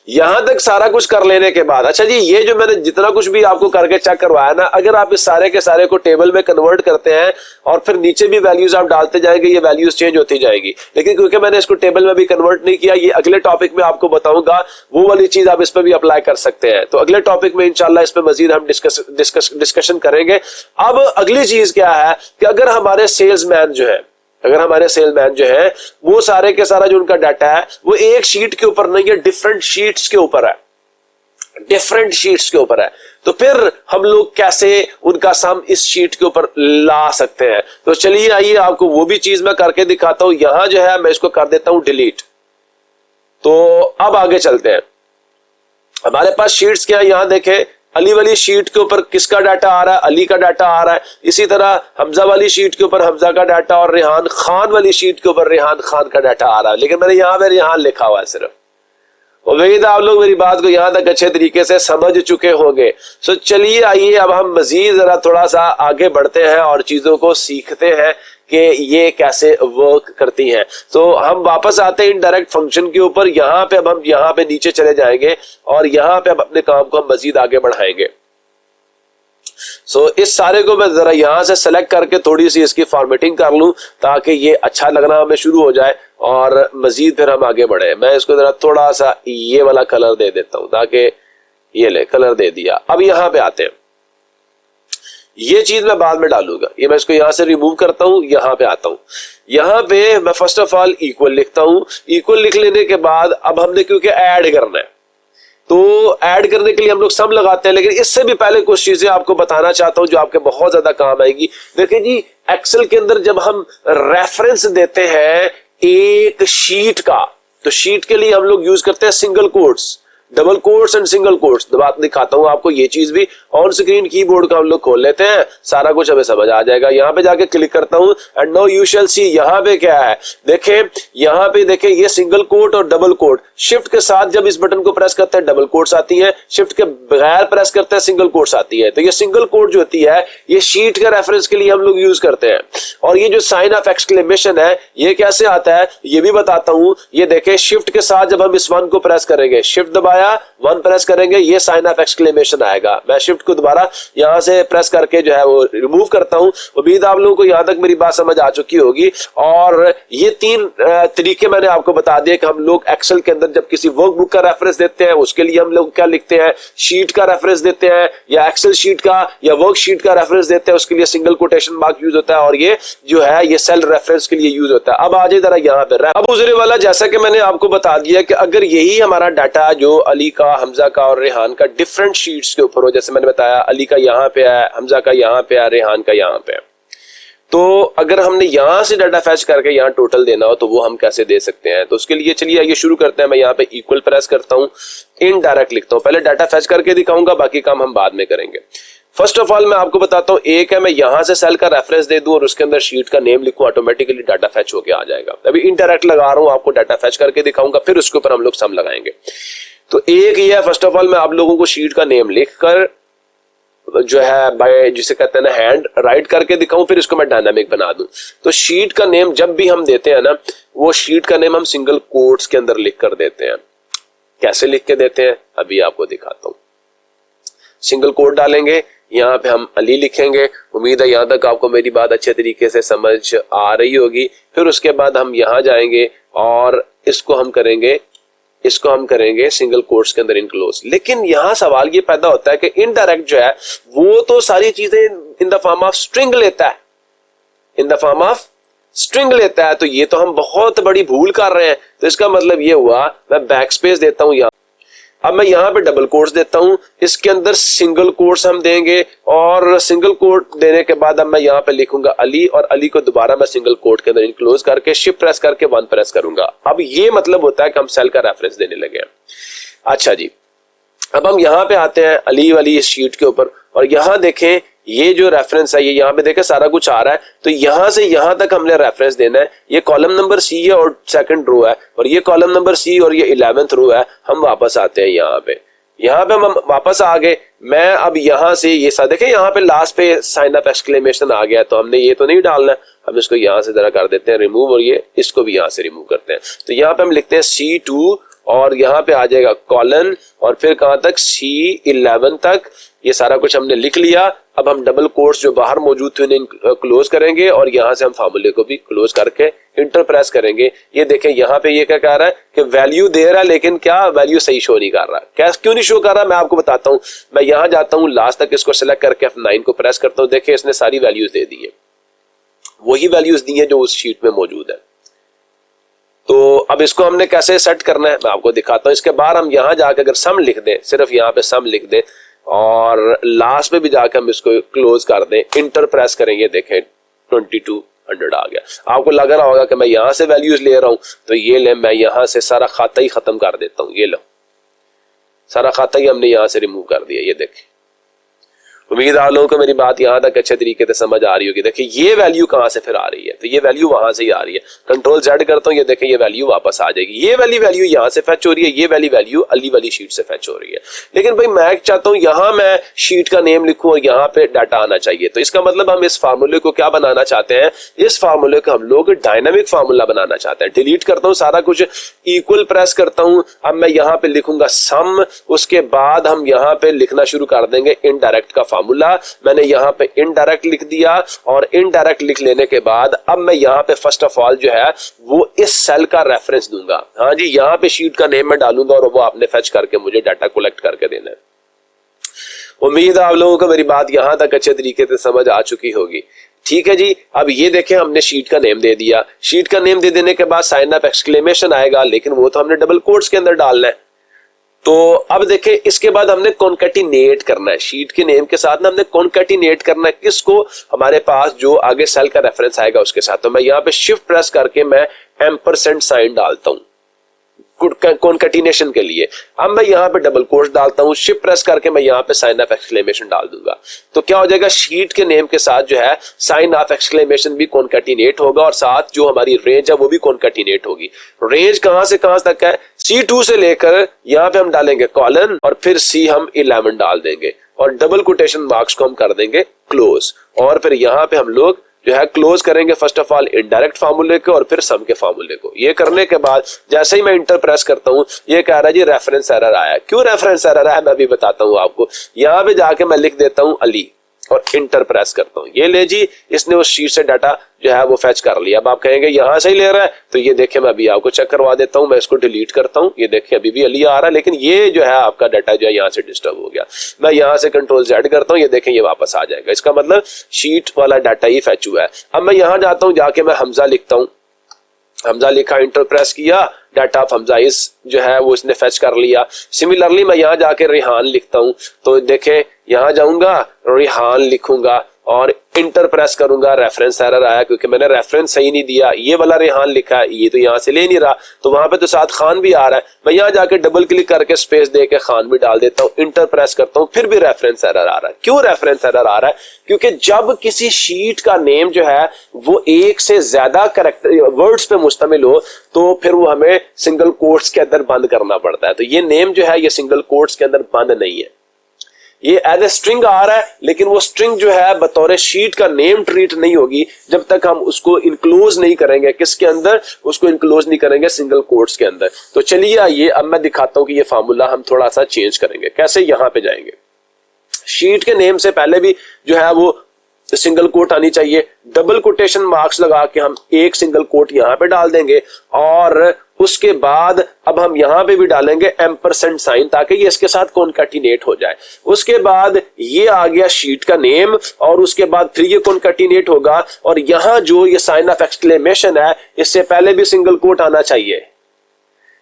यहां तक सारा कुछ कर लेने के बाद, अच्छा जी ये जो मैंने जितना कुछ भी आपको करके चेक करवाया ना, अगर आप इस सारे के सारे को टेबल में कन्वर्ट करते हैं और फिर नीचे भी वैल्यूज आप डालते जाएंगे, ये वैल्यूज चेंज होती जाएगी। लेकिन क्योंकि मैंने इसको टेबल में भी कन्वर्ट नहीं किया, ये अगले टॉपिक में आपको बताऊंगा, वो वाली चीज आप इस पर भी अप्लाई कर सकते हैं। तो अगले टॉपिक में इंशाल्लाह इस पर मजीद हम डिस्कशन करेंगे। अब अगली चीज क्या है कि अगर हमारे सेल्समैन जो है वो सारे के सारा जो उनका डाटा है वो एक शीट के ऊपर नहीं है, डिफरेंट शीट्स के ऊपर है, डिफरेंट शीट्स के ऊपर है, तो फिर हम लोग कैसे उनका सम इस शीट के ऊपर ला सकते हैं। तो चलिए आइए आपको वो भी चीज मैं करके दिखाता हूं। यहां जो है मैं इसको कर देता हूं डिलीट। तो अब आगे चलते हैं, हमारे पास शीट्स क्या है, यहां देखें अली वाली शीट के ऊपर किसका डाटा आ रहा है, अली का डाटा आ रहा है। इसी तरह हमजा वाली शीट के ऊपर हमजा का डाटा और रेहान खान वाली शीट के ऊपर रेहान खान का डाटा आ रहा है, लेकिन मैंने यहां पे रेहान लिखा हुआ है सिर्फ। उम्मीद आप लोग मेरी बात को यहां तक अच्छे तरीके से समझ चुके होंगे। सो चलिए आइए अब हम मजीद जरा थोड़ा सा आगे बढ़ते हैं और चीजों को सीखते हैं कि ये कैसे वर्क करती हैं। तो हम वापस आते हैं इनडायरेक्ट फंक्शन के ऊपर। यहाँ पे अब हम यहाँ पे नीचे चले जाएंगे और यहाँ पे अब अपने काम को हम मजीद आगे बढ़ाएंगे। इस सारे को मैं जरा यहां से सेलेक्ट करके थोड़ी सी इसकी फॉर्मेटिंग कर लूं ताकि ये अच्छा लगना हमें शुरू हो जाए और मजीद फिर हम आगे बढ़े। मैं इसको जरा थोड़ा सा ये वाला कलर दे देता हूं ताकि ये ले कलर दे दिया। अब यहां पे आते हैं, ये चीज मैं बाद में डालूंगा, ये मैं इसको यहां से रिमूव करता हूं, यहां पे आता हूं। यहां पे मैं फर्स्ट ऑफ ऑल इक्वल लिखता हूं। इक्वल लिख लेने के बाद अब हमने क्योंकि ऐड करना है तो ऐड करने के लिए हम लोग सम लगाते हैं, लेकिन इससे भी पहले कुछ चीजें आपको बताना चाहता हूं जो आपके बहुत ज्यादा काम आएगी। देखिए जी, एक्सेल के अंदर जब हम रेफरेंस देते हैं एक शीट का, तो शीट के लिए हम लोग यूज करते हैं single quotes, double quotes and single quotes. बात दिखाता हूं आपको, ये चीज भी ऑन स्क्रीन कीबोर्ड का हम लोग खोल लेते हैं, सारा कुछ हमें समझ आ जाएगा। यहां पे जाके क्लिक करता हूं एंड नाउ यू शैल सी यहां पे क्या है। देखें यहां पे देखें ये सिंगल कोट और डबल कोट, शिफ्ट के साथ जब इस बटन को प्रेस करते हैं डबल कोट्स आती है, शिफ्ट के बगैर प्रेस करते हैं सिंगल कोट्स आती है। तो ये सिंगल कोट जो होती है ये शीट के रेफरेंस के लिए हम लोग यूज करते हैं। और ये जो साइन ऑफ एक्सक्लेमेशन है ये कैसे आता है ये भी बताता हूं। ये देखें शिफ्ट के साथ जब हम इस वन को प्रेस करेंगे, शिफ्ट दबाया वन प्रेस करेंगे, ये साइन ऑफ एक्सक्लेमेशन आएगा। मैं शिफ्ट को दोबारा यहां से प्रेस करके जो है वो रिमूव करता हूं। उम्मीद आप लोगों को यहां तक मेरी बात समझ आ चुकी होगी। और ये तीन तरीके मैंने आपको बता दिए कि हम लोग एक्सेल के अंदर जब किसी वर्कबुक का रेफरेंस देते हैं उसके लिए हम लोग क्या लिखते हैं, शीट का रेफरेंस देते हैं, या एक्सेल शीट का या वर्कशीट का रेफरेंस देते हैं उसके लिए सिंगल कोटेशन मार्क यूज होता है, और ये जो है ये सेल रेफरेंस के लिए यूज होता है। अब आ जाए जरा यहां पर अब उजरे वाला, जैसा कि मैंने आपको बता दिया कि अगर यही हमारा डाटा जो अली का, हमजा का और रेहान का डिफरेंट शीट्स के ऊपर हो, जैसे मैंने बताया अली का यहां पे है, हमजा का यहां पे है, रेहान का यहां पे है, तो अगर हमने यहां से डाटा फैच करके यहां टोटल देना हो तो वो हम कैसे दे सकते हैं। तो उसके लिए चलिए आइए शुरू करते हैं। मैं यहां पे इक्वल प्रेस करता हूं, इनडायरेक्ट लिखता हूं, पहले डाटा फैच करके दिखाऊंगा, बाकी काम हम बाद में करेंगे। फर्स्ट ऑफ ऑल मैं आपको बताता हूं, एक है मैं यहां से सेल का रेफरेंस दे दूं और उसके अंदर शीट का नेम लिखूं, ऑटोमेटिकली डाटा फैच होके आ जाएगा। अभी इनडायरेक्ट लगा रहा हूं, आपको डाटा फैच करके दिखाऊंगा, फिर उसके ऊपर हम लोग सम लगाएंगे। तो एक ये है, फर्स्ट ऑफ ऑल मैं आप लोगों को शीट का नेम लिखकर जो है बाय जिसे कहते हैं ना हैंड राइट करके दिखाऊं, फिर इसको मैं डायनामिक बना दूं। तो शीट का नेम जब भी हम देते हैं ना, वो शीट का नेम हम सिंगल कोट्स के अंदर लिख कर देते हैं। कैसे लिख के देते हैं अभी आपको दिखाता हूं। सिंगल कोट डालेंगे, यहाँ पे हम अली लिखेंगे। उम्मीद है यहां तक आपको मेरी बात अच्छे तरीके से समझ आ रही होगी। फिर उसके बाद हम यहां जाएंगे और इसको हम करेंगे सिंगल कोट्स के अंदर इनक्लोज। लेकिन यहां सवाल ये पैदा होता है कि इनडायरेक्ट जो है वो तो सारी चीजें इन द फॉर्म ऑफ स्ट्रिंग लेता है, इन द फॉर्म ऑफ स्ट्रिंग लेता है। तो ये तो हम बहुत बड़ी भूल कर रहे हैं। तो इसका मतलब ये हुआ, मैं बैक स्पेस देता हूं यहां। अब मैं यहाँ पे डबल कोट्स देता हूँ, इसके अंदर सिंगल कोट्स हम देंगे और सिंगल कोट देने के बाद अब मैं यहाँ पे लिखूंगा अली और अली को दोबारा मैं सिंगल कोट के अंदर इनक्लोज करके शिफ्ट प्रेस करके 1 प्रेस करूंगा। अब ये मतलब होता है कि हम सेल का रेफरेंस देने लगे हैं। अच्छा जी, अब हम यहाँ पे आते हैं अली वाली इस शीट के ऊपर और यहाँ देखें ये जो रेफरेंस है ये यहाँ पे देखें सारा कुछ आ रहा है, तो यहाँ से यहाँ तक हमने रेफरेंस देना है। ये कॉलम नंबर सी है और सेकंड रो है और ये कॉलम नंबर सी और ये 11th रो है। हम वापस आते हैं यहाँ पे हम वापस आ गए। मैं अब यहाँ से ये सा देखें यहाँ पे लास्ट पे साइन ऑफ एक्सक्लेमेशन आ गया, तो हमने ये तो नहीं डालना है, हम इसको यहाँ से जरा कर देते हैं रिमूव और ये इसको भी यहाँ से रिमूव करते हैं। तो यहाँ पे हम लिखते हैं C2 और यहाँ पे आ जाएगा कॉलन और फिर कहां तक C11 तक। ये सारा कुछ हमने लिख लिया। अब हम डबल कोट्स जो बाहर मौजूद थे उन्हें क्लोज करेंगे और यहाँ से हम फार्मूले को भी क्लोज करके इंटर प्रेस करेंगे। ये देखें यहाँ पे ये क्या कह रहा है कि वैल्यू दे रहा है लेकिन क्या वैल्यू सही शो नहीं कर रहा। क्या क्यों नहीं शो कर रहा मैं आपको बताता हूँ। मैं यहाँ जाता हूँ लास्ट तक, इसको सिलेक्ट करके F9 को प्रेस करता हूँ। देखिए इसने सारी वैल्यूज दे दी है, वही वैल्यूज दी है जो उस शीट में मौजूद है। तो अब इसको हमने कैसे सेट करना है मैं आपको दिखाता हूँ। इसके बाद हम यहाँ जाकर अगर सम लिख दें, सिर्फ यहाँ पे सम लिख दें और लास्ट में भी जाकर हम इसको क्लोज कर दें, इंटर प्रेस करेंगे, देखें 2200 आ गया। आपको लग रहा होगा कि मैं यहाँ से वैल्यूज ले रहा हूँ, तो ये ले मैं यहाँ से सारा खाता ही खत्म कर देता हूँ। ये लो सारा खाता ही हमने यहाँ से रिमूव कर दिया। ये देखें, उम्मीद आप लोगों को मेरी बात यहाँ तक अच्छे तरीके से समझ आ रही होगी। देखिए ये वैल्यू कहाँ से फिर आ रही है, तो ये वैल्यू वहां से ही आ रही है। कंट्रोल Z करता हूँ, ये देखें ये वैल्यू वापस आ जाएगी। ये वाली वैल्यू यहाँ से फैच हो रही है, ये वाली वैल्यू अली वाली शीट से फैच हो रही है। लेकिन भाई मैं चाहता हूँ यहाँ मैं शीट का नेम लिखूं और यहाँ पे डाटा आना चाहिए। तो इसका मतलब हम इस फार्मूले को क्या बनाना चाहते हैं, इस फार्मूले को हम लोग डायनामिक फार्मूला बनाना चाहते हैं। डिलीट करता हूँ सारा कुछ, इक्वल प्रेस करता हूँ। अब मैं यहाँ पे लिखूंगा सम, उसके बाद हम यहाँ पे लिखना शुरू कर देंगे इनडायरेक्ट का फार्मूला। मैंने यहाँ पे इनडायरेक्ट लिख दिया और इनडायरेक्ट लिख लेने के बाद अब मैं यहाँ पे फर्स्ट ऑफ ऑल जो है वो इस सेल का रेफरेंस दूंगा। हाँ जी, यहाँ पे शीट का नेम मैं डालूंगा और वो आपने फेच करके मुझे डाटा कलेक्ट करके देना है। उम्मीद है आप लोगों को मेरी बात यहाँ तक अच्छे तरीके से समझ आ चुकी होगी। ठीक है जी, अब ये देखें हमने शीट का नेम दे दिया। शीट का नेम दे देने के बाद साइन ऑफ एक्सक्लेमेशन आएगा, लेकिन वो तो हमने डबल कोट्स के अंदर डालना है। तो अब देखें इसके बाद हमने कॉन्कैटिनेट करना है, शीट के नेम के साथ ना हमने कॉन्कैटिनेट करना है किसको, हमारे पास जो आगे सेल का रेफरेंस आएगा उसके साथ। तो मैं यहाँ पे शिफ्ट प्रेस करके मैं एम्परसेंड साइन डालता हूं कॉन्कैटिनेशन के लिए। अब मैं यहाँ पे डबल कोट्स डालता हूँ, शिफ्ट प्रेस करके मैं यहाँ पे साइन ऑफ एक्सक्लेमेशन डाल दूंगा। तो क्या हो जाएगा, शीट के नेम के साथ जो है साइन ऑफ एक्सक्लेमेशन भी कॉन्कैटिनेट होगा और साथ जो हमारी रेंज है वो भी कॉन्कैटिनेट होगी। रेंज कहां से कहां तक है, C2 से लेकर यहाँ पे हम डालेंगे कॉलन और फिर C हम 11 डाल देंगे और डबल कोटेशन मार्क्स को हम कर देंगे क्लोज। और फिर यहाँ पे हम लोग जो है क्लोज करेंगे फर्स्ट ऑफ ऑल इनडायरेक्ट फार्मूले को और फिर सम के फार्मूले को। ये करने के बाद जैसे ही मैं इंटर प्रेस करता हूं ये कह रहा है जी रेफरेंस एरर आया। क्यों रेफरेंस एरर आया मैं भी बताता हूं आपको। यहां पे जाके मैं लिख देता हूं अली और इंटर प्रेस करता हूं। ये ले जी, इसने उस शीट से डाटा जो है वो फैच कर लिया। अब आप कहेंगे यहां से ही ले रहा है, तो ये देखिए मैं अभी आपको चेक करवा देता हूं। मैं इसको डिलीट करता हूं, ये देखिए अभी भी अली आ रहा है, लेकिन ये जो है आपका डाटा जो है यहाँ से डिस्टर्ब हो गया। मैं यहाँ से कंट्रोल Z करता हूँ, ये देखें ये वापस आ जाएगा। इसका मतलब शीट वाला डाटा ही फैच हुआ है। अब मैं यहाँ जाता हूँ, जाके मैं हमजा लिखता हूँ, हमजा लिखा, इंटर प्रेस किया, डाटा ऑफ हमजा इस जो है वो इसने फेच कर लिया। सिमिलरली मैं यहाँ जाके रिहान लिखता हूँ, तो देखें यहाँ जाऊंगा रिहान लिखूंगा और इंटर प्रेस करूंगा, रेफरेंस एरर आया क्योंकि मैंने रेफरेंस सही नहीं दिया। ये वाला रिहान लिखा है, ये तो यहाँ से ले नहीं रहा, तो वहां पे तो साथ खान भी आ रहा है। मैं यहाँ जाके डबल क्लिक करके स्पेस दे के खान भी डाल देता हूँ, इंटर प्रेस करता हूँ, फिर भी रेफरेंस एरर आ रहा है। क्यों रेफरेंस एरर आ रहा है, क्योंकि जब किसी शीट का नेम जो है वो एक से ज्यादा कैरेक्टर वर्ड्स पे मुश्तमिल हो तो फिर वो हमें सिंगल कोट्स के अंदर बंद करना पड़ता है। तो ये नेम जो है ये सिंगल कोट्स के अंदर बंद नहीं है, ये एज ए स्ट्रिंग आ रहा है, लेकिन वो स्ट्रिंग जो है बतौर शीट का नेम ट्रीट नहीं होगी जब तक हम उसको इनक्लोज नहीं करेंगे। किसके अंदर, उसको इनक्लोज नहीं करेंगे सिंगल कोट्स के अंदर। तो चलिए आइए अब मैं दिखाता हूं कि ये फार्मूला हम थोड़ा सा चेंज करेंगे। कैसे, यहां पे जाएंगे, शीट के नेम से पहले भी जो है वो सिंगल कोट आनी चाहिए। डबल कोटेशन मार्क्स लगा के हम एक सिंगल कोट यहां पे डाल देंगे और उसके बाद अब हम यहां पे भी डालेंगे एम्परसेंड साइन ताकि ये इसके साथ कॉन्कैटिनेट हो जाए। उसके बाद ये आ गया शीट का नेम और उसके बाद फिर ये कॉन्कैटिनेट होगा और यहां जो ये साइन ऑफ एक्सक्लेमेशन है इससे पहले भी सिंगल कोट आना चाहिए।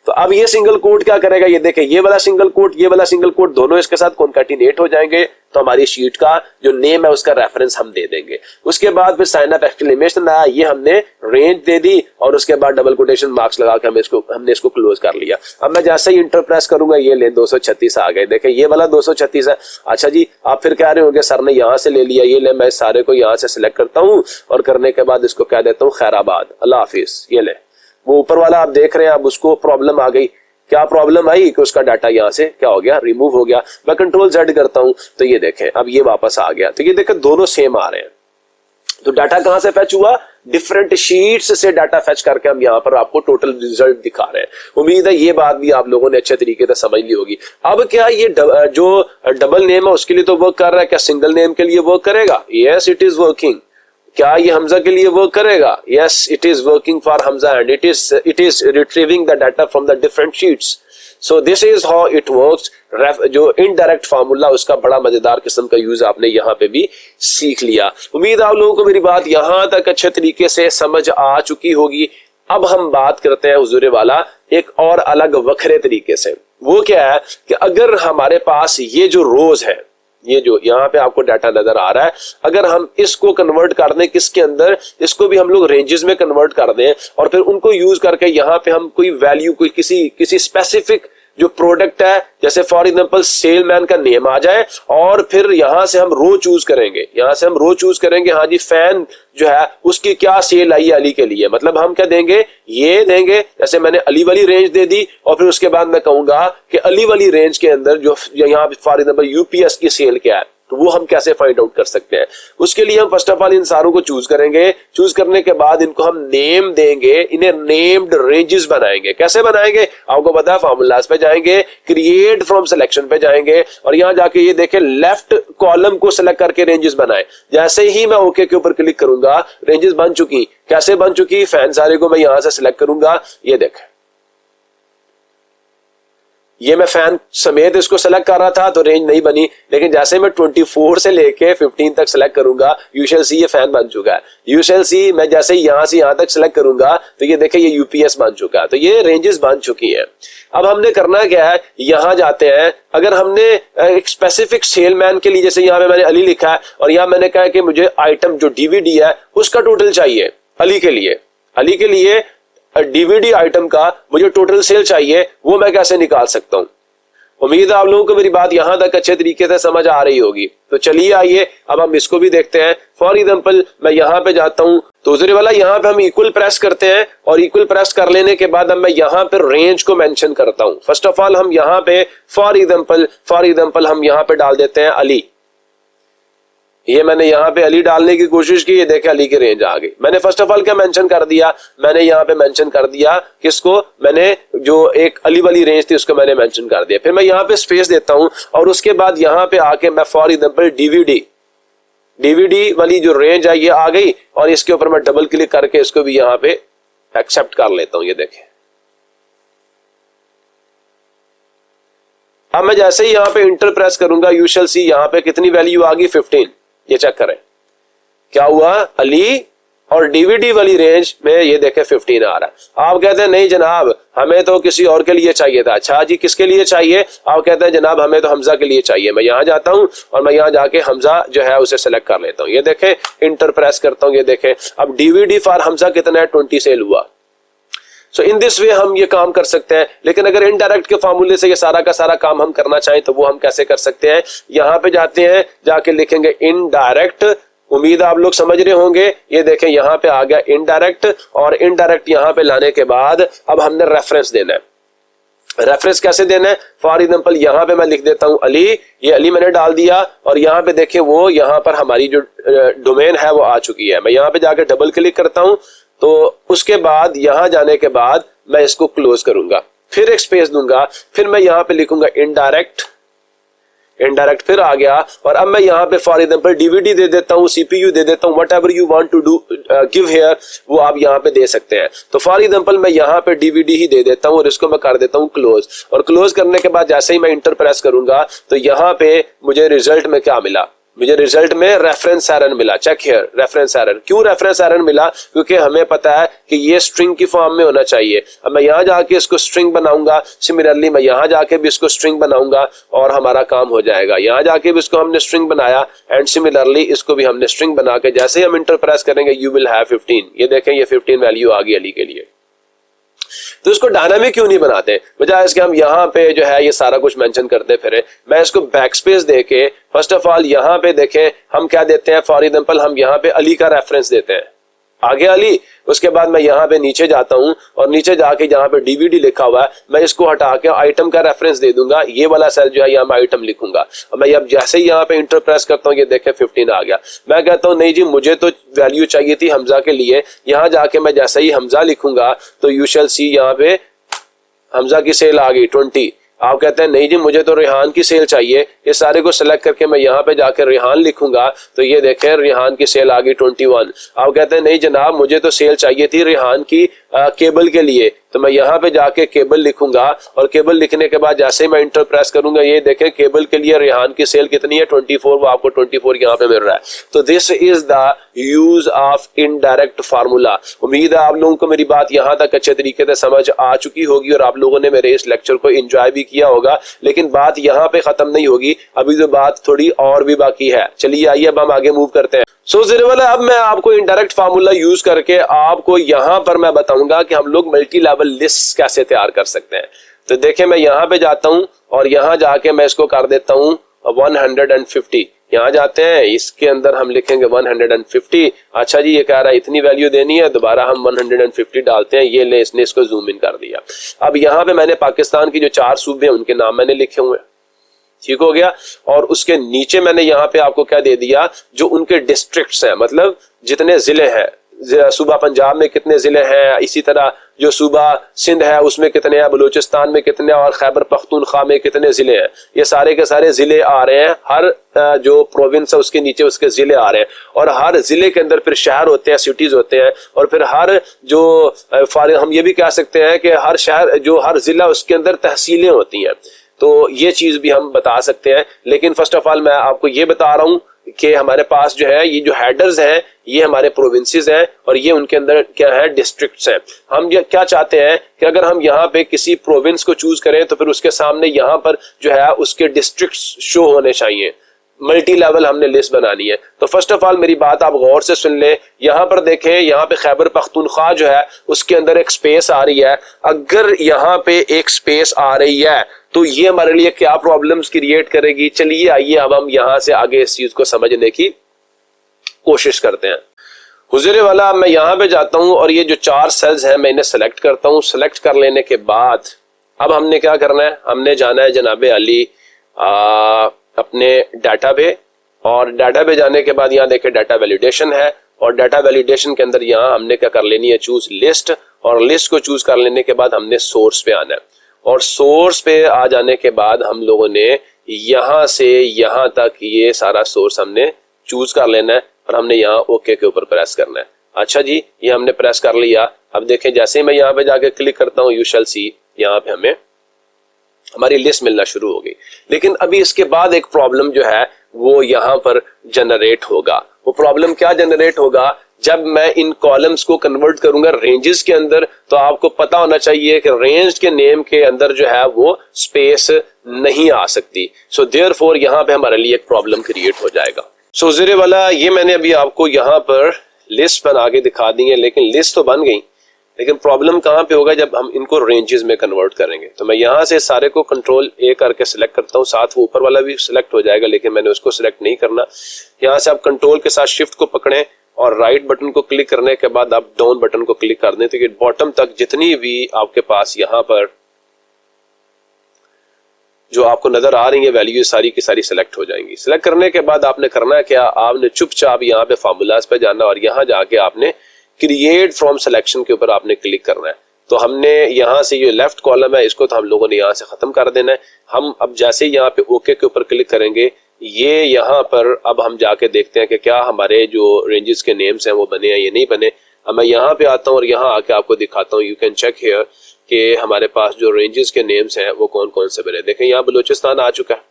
तो अब ये सिंगल कोट क्या करेगा, ये देखें ये वाला सिंगल कोट, ये वाला सिंगल कोट दोनों इसके साथ कॉन्कैटिनेट हो जाएंगे, तो हमारी शीट का जो नेम है उसका रेफरेंस हम दे देंगे। उसके बाद फिर साइन अप एक्सक्लेमेशन आया, ये हमने रेंज दे दी और उसके बाद डबल कोटेशन मार्क्स लगा के हमने इसको क्लोज कर लिया। अब मैं जैसे ही इंटर प्रेस करूंगा, ये ले 236 आ गए, देखें ये वाला 236 है। अच्छा जी, आप फिर कह रहे होंगे सर ने यहाँ से ले लिया, ये ले, मैं सारे को यहाँ से सिलेक्ट करता हूँ और करने के बाद इसको कह देता हूँ खैराबाद, अल्लाह हाफिज, ये ले। वो ऊपर वाला आप देख रहे हैं, अब उसको प्रॉब्लम आ गई। क्या प्रॉब्लम आई कि उसका डाटा यहां से क्या हो गया, रिमूव हो गया। मैं कंट्रोल Z करता हूं तो ये देखें अब ये वापस आ गया। तो ये देखें दोनों सेम आ रहे हैं। तो डाटा कहां से फेच हुआ, डिफरेंट शीट्स से डाटा फेच करके हम यहां पर आपको टोटल रिजल्ट दिखा रहे हैं। उम्मीद है ये बात भी आप लोगों ने अच्छे तरीके से समझ ली होगी। अब क्या ये जो डबल नेम है उसके लिए तो वर्क कर रहा है, क्या सिंगल नेम के लिए वर्क करेगा? Yes it is working. क्या ये हमजा के लिए वर्क करेगा? Yes it is working for Hamza and it is retrieving the data from the different sheets. So this is how it works. जो इनडायरेक्ट फार्मूला उसका बड़ा मजेदार किस्म का यूज आपने यहाँ पे भी सीख लिया। उम्मीद आप लोगों को मेरी बात यहां तक अच्छे तरीके से समझ आ चुकी होगी। अब हम बात करते हैं हुजूरे वाला एक और अलग वखरे तरीके से। वो क्या है कि अगर हमारे पास ये जो रोज है, ये जो यहाँ पे आपको डाटा नजर आ रहा है, अगर हम इसको कन्वर्ट कर दें किसके अंदर, इसको भी हम लोग रेंजेस में कन्वर्ट कर दें और फिर उनको यूज करके यहाँ पे हम कोई वैल्यू, कोई किसी स्पेसिफिक जो प्रोडक्ट है, जैसे फॉर एग्जांपल सेलमैन का नेम आ जाए और फिर यहां से हम रो चूज करेंगे, हाँ जी फैन जो है उसकी क्या सेल आई है अली के लिए, मतलब हम क्या देंगे, ये देंगे। जैसे मैंने अली वाली रेंज दे दी और फिर उसके बाद मैं कहूंगा कि अली वाली रेंज के अंदर जो यहाँ फॉर एग्जांपल यूपीएस की सेल क्या है, तो वो हम कैसे फाइंड आउट कर सकते हैं। उसके लिए हम फर्स्ट ऑफ ऑल इन सारों को चूज करेंगे। चूज करने के बाद इनको हम नेम देंगे, इन्हें नेम्ड रेंजेस बनाएंगे। कैसे बनाएंगे आपको पता है, फार्मूलाज पे जाएंगे, क्रिएट फ्रॉम सिलेक्शन पे जाएंगे और यहां जाके ये देखें लेफ्ट कॉलम को सिलेक्ट करके रेंजेस बनाए। जैसे ही मैं ओके के ऊपर क्लिक करूंगा रेंजेस बन चुकी। कैसे बन चुकी, फैन सारे को मैं यहां से सिलेक्ट करूंगा, ये देखें ये मैं फैन समेत इसको सेलेक्ट कर रहा था तो रेंज नहीं बनी, लेकिन जैसे मैं 24 से लेके 15 तक सेलेक्ट करूंगा यू शैल सी ये फैन बन चुका है। यू शैल सी मैं जैसे यहां से यहां तक सेलेक्ट करूंगा तो ये देखें ये यूपीएस बन चुका है। तो ये रेंजेस बन चुकी हैं। अब हमने करना क्या है, यहां जाते हैं। अगर हमने एक स्पेसिफिक सेलमैन के लिए, जैसे यहां पे मैंने अली लिखा है और यहां मैंने कहा कि मुझे आइटम जो डीवीडी है उसका टोटल चाहिए अली के लिए डीवीडी आइटम का मुझे टोटल सेल चाहिए, वो मैं कैसे निकाल सकता हूं। उम्मीद है आप लोगों को मेरी बात यहां तक अच्छे तरीके से समझ आ रही होगी। तो चलिए आइए अब हम इसको भी देखते हैं। फॉर एग्जांपल मैं यहां पे जाता हूं तो दूसरे वाला यहां पे हम इक्वल प्रेस करते हैं और इक्वल प्रेस कर लेने के बाद अब मैं यहां पे रेंज को मेंशन करता हूं। फर्स्ट ऑफ ऑल हम यहां पे फॉर एग्जांपल हम यहां पे डाल देते हैं अली। ये मैंने यहाँ पे अली डालने की कोशिश की, ये देखे अली की रेंज आ गई। मैंने फर्स्ट ऑफ ऑल क्या मेंशन कर दिया, मैंने यहाँ पे मेंशन कर दिया किसको, मैंने जो एक अली वाली रेंज थी उसको मैंने मेंशन कर दिया। फिर मैं यहाँ पे स्पेस देता हूँ और उसके बाद यहाँ पे आके मैं फॉर एग्जांपल डीवीडी वाली जो रेंज है ये आ गई और इसके ऊपर मैं डबल क्लिक करके इसको भी यहाँ पे एक्सेप्ट कर लेता हूँ। ये देखें अब मैं जैसे ही यहाँ पे इंटर प्रेस करूंगा यू शैल सी यहाँ पे कितनी वैल्यू आ गई 15। ये चेक करें क्या हुआ, अली और डीवीडी वाली रेंज में ये देखें 15 आ रहा है। आप कहते हैं नहीं जनाब हमें तो किसी और के लिए चाहिए था। अच्छा जी किसके लिए चाहिए, आप कहते हैं जनाब हमें तो हमजा के लिए चाहिए। मैं यहां जाता हूं और मैं यहां जाके हमजा जो है उसे सेलेक्ट कर लेता हूं। ये देखें इंटर प्रेस करता हूं, ये देखें अब डीवीडी फॉर हमजा कितना है 20 सेल हुआ। सो इन दिस वे हम ये काम कर सकते हैं। लेकिन अगर इनडायरेक्ट के फार्मूले से ये सारा का सारा काम हम करना चाहें तो वो हम कैसे कर सकते हैं, यहां पे जाते हैं, जाके लिखेंगे इनडायरेक्ट। उम्मीद आप लोग समझ रहे होंगे। ये देखें यहाँ पे आ गया इनडायरेक्ट और इनडायरेक्ट यहाँ पे लाने के बाद अब हमने रेफरेंस देना है। रेफरेंस कैसे देना है, फॉर एग्जांपल यहाँ पे मैं लिख देता हूं अली, ये अली मैंने डाल दिया और यहाँ पे देखें वो यहाँ पर हमारी जो डोमेन है वो आ चुकी है। मैं यहाँ पे जाकर डबल क्लिक करता हूं तो उसके बाद यहां जाने के बाद मैं इसको क्लोज करूंगा, फिर एक स्पेस दूंगा, फिर मैं यहां पे लिखूंगा इनडायरेक्ट फिर आ गया और अब मैं यहां पे फॉर एग्जांपल डीवीडी दे देता हूं, सीपीयू दे देता हूं, whatever you want to do give here वो आप यहां पे दे सकते हैं। तो फॉर एग्जांपल मैं यहां पे डीवीडी ही दे देता हूं और इसको मैं कर देता हूं क्लोज। और क्लोज करने के बाद जैसे ही मैं इंटर प्रेस करूंगा तो यहां पे मुझे रिजल्ट में क्या मिला, मुझे रिजल्ट में रेफरेंस एरर मिला। Check here reference error. क्यों रेफरेंस एरर मिला? क्योंकि हमें पता है कि ये स्ट्रिंग की फॉर्म में होना चाहिए। अब मैं यहां जाके इसको स्ट्रिंग बनाऊंगा, सिमिलरली मैं यहां जाके भी इसको स्ट्रिंग बनाऊंगा और हमारा काम हो जाएगा। यहां जाके भी इसको हमने स्ट्रिंग बनाया एंड सिमिलरली इसको भी हमने स्ट्रिंग बना के जैसे ही हम इंटर प्रेस करेंगे यू विल हैव 15। ये देखें ये 15 वैल्यू आ गई अली के लिए। तो इसको डायनामिक क्यों नहीं बनाते? बजाय इसके हम यहाँ पे जो है ये सारा कुछ मेंशन करते फिरे। मैं इसको बैकस्पेस देके फर्स्ट ऑफ ऑल यहाँ पे देखें हम क्या देते हैं। फॉर एग्जांपल हम यहाँ पे अली का रेफरेंस देते हैं, आगे अली। उसके बाद मैं यहाँ पे नीचे जाता हूँ और नीचे जाके जहाँ पे डीवीडी लिखा हुआ है मैं इसको हटा के आइटम का रेफरेंस दे दूंगा। ये वाला सेल जो है यहाँ मैं आइटम लिखूंगा और मैं अब जैसे ही यहाँ पे इंटर प्रेस करता हूँ ये देखें 15 आ गया। मैं कहता हूँ नहीं जी मुझे तो वैल्यू चाहिए थी हमजा के लिए। यहाँ जाके मैं जैसे ही हमजा लिखूंगा तो यू शैल सी यहाँ पे हमजा की सेल आ गई 20। आप कहते हैं नहीं जी मुझे तो रेहान की सेल चाहिए। ये सारे को सिलेक्ट करके मैं यहाँ पे जाकर रेहान लिखूंगा तो ये देखें रेहान की सेल आ गई 21। आप कहते हैं नहीं जनाब मुझे तो सेल चाहिए थी रेहान की केबल के लिए, तो मैं यहाँ पे जाके केबल लिखूंगा और केबल लिखने के बाद जैसे ही मैं इंटर प्रेस करूंगा ये देखें केबल के लिए रेहान की सेल कितनी है 24। वो आपको 24 यहाँ पे मिल रहा है। तो this is the use of indirect formula. उम्मीद है आप लोगों को मेरी बात यहाँ तक अच्छे तरीके से समझ आ चुकी होगी और आप लोगों ने मेरे इस लेक्चर को एंजॉय भी किया होगा। लेकिन बात यहाँ पे खत्म नहीं होगी, अभी तो बात थोड़ी और भी बाकी है। चलिए आइए अब हम आगे मूव करते हैं। सो ज़रा अब मैं आपको इनडायरेक्ट फार्मूला यूज करके आपको यहाँ पर मैं बताऊंगा कि हम लोग मल्टी लेवल लिस्ट कैसे तैयार कर सकते हैं। तो देखें मैं यहाँ पे जाता हूँ और यहाँ जाके मैं इसको कर देता हूँ 150। यहाँ जाते हैं इसके अंदर हम लिखेंगे 150। अच्छा जी ये कह रहा है इतनी वैल्यू देनी है, दोबारा हम 150 डालते हैं। ये ले इसने इसको जूम इन कर दिया। अब यहाँ पे मैंने पाकिस्तान की जो 4 सूबे हैं उनके नाम मैंने लिखे हुए हैं, ठीक हो गया। और उसके नीचे मैंने यहाँ पे आपको क्या दे दिया जो उनके डिस्ट्रिक्ट्स हैं, मतलब जितने जिले हैं। सूबा पंजाब में कितने जिले हैं, इसी तरह जो सूबा सिंध है उसमें कितने हैं, बलूचिस्तान में कितने और खैबर पख्तूनख्वा में कितने जिले हैं। ये सारे के सारे जिले आ रहे हैं। हर जो प्रोविंस है उसके नीचे उसके जिले आ रहे हैं और हर जिले के अंदर फिर शहर होते हैं, सिटीज होते हैं। और फिर हर जो हम ये भी कह सकते हैं कि हर शहर जो हर जिला उसके अंदर तहसीलें होती हैं। तो ये चीज भी हम बता सकते हैं। लेकिन फर्स्ट ऑफ ऑल मैं आपको ये बता रहा हूँ कि हमारे पास जो है ये जो हेडर्स हैं ये हमारे प्रोविंसेस हैं और ये उनके अंदर क्या है डिस्ट्रिक्ट्स हैं। हम ये क्या चाहते हैं कि अगर हम यहाँ पे किसी प्रोविंस को चूज करें तो फिर उसके सामने यहाँ पर जो है उसके डिस्ट्रिक्ट्स शो होने चाहिए। मल्टी लेवल हमने लिस्ट बनानी है। तो फर्स्ट ऑफ ऑल मेरी बात आप गौर से सुन लें। यहाँ पर देखें यहाँ पे खैबर पख्तूनख्वा जो है उसके अंदर एक स्पेस आ रही है। अगर यहाँ पे एक स्पेस आ रही है तो ये हमारे लिए क्या प्रॉब्लम्स क्रिएट करेगी। चलिए आइए अब हम यहाँ से आगे इस चीज को समझने की कोशिश करते हैं। हुजूरे वाला मैं यहाँ पे जाता हूँ और ये जो 4 सेल्स हैं मैं इन्हें सेलेक्ट करता हूँ। सेलेक्ट कर लेने के बाद अब हमने क्या करना है, हमने जाना है जनाबे अली अपने डाटा पे। और डाटा पे जाने के बाद यहाँ देखें डाटा वैलिडेशन है और डाटा वैलिडेशन के अंदर यहाँ हमने क्या कर लेनी है चूज लिस्ट। और लिस्ट को चूज कर लेने के बाद हमने सोर्स पे आना है और सोर्स पे आ जाने के बाद हम लोगों ने यहाँ से यहाँ तक ये सारा सोर्स हमने चूज कर लेना है और हमने यहाँ ओके के ऊपर प्रेस करना है। अच्छा जी ये हमने प्रेस कर लिया। अब देखें जैसे ही मैं यहाँ पे जाके क्लिक करता हूँ यू शैल सी यहाँ पे हमें हमारी लिस्ट मिलना शुरू हो गई। लेकिन अभी इसके बाद एक प्रॉब्लम जो है वो यहाँ पर जनरेट होगा। वो प्रॉब्लम क्या जनरेट होगा, जब मैं इन कॉलम्स को कन्वर्ट करूंगा रेंजेस के अंदर तो आपको पता होना चाहिए कि रेंज के नेम के अंदर जो है वो स्पेस नहीं आ सकती। सो देयरफॉर यहाँ पे हमारे लिए एक प्रॉब्लम क्रिएट हो जाएगा। सो ज़रे वाला ये मैंने अभी आपको यहाँ पर लिस्ट बना के दिखा दी है, लेकिन लिस्ट तो बन गई, लेकिन प्रॉब्लम कहाँ पे होगा जब हम इनको रेंजेस में कन्वर्ट करेंगे। तो मैं यहाँ से सारे को कंट्रोल ए करके सिलेक्ट करता हूँ, साथ वो ऊपर वाला भी सिलेक्ट हो जाएगा, लेकिन मैंने उसको सिलेक्ट नहीं करना। यहाँ से आप कंट्रोल के साथ शिफ्ट को पकड़ें और राइट बटन को क्लिक करने के बाद आप डाउन बटन को क्लिक कर दें तो ये बॉटम तक जितनी भी आपके पास यहाँ पर जो आपको नजर आ रही है वैल्यू सारी की सारी सिलेक्ट हो जाएंगी। सिलेक्ट करने के बाद आपने करना है क्या, आपने चुपचाप यहाँ पे फार्मूलाज पे जाना और यहाँ जाके आपने क्रिएट फ्रॉम सिलेक्शन के ऊपर आपने क्लिक करना है। तो हमने यहाँ से ये लेफ्ट कॉलम है इसको तो हम लोगों ने यहाँ से खत्म कर देना है। हम अब जैसे ही यहाँ पे ओके के ऊपर क्लिक करेंगे ये यहाँ पर अब हम जाके देखते हैं कि क्या हमारे जो रेंजेस के नेम्स हैं वो बने हैं या नहीं बने। अब मैं यहाँ पे आता हूँ और यहाँ आके आपको दिखाता हूँ। यू कैन चेक हियर कि हमारे पास जो रेंजेस के नेम्स हैं वो कौन कौन से बने। देखें यहाँ बलूचिस्तान आ चुका है,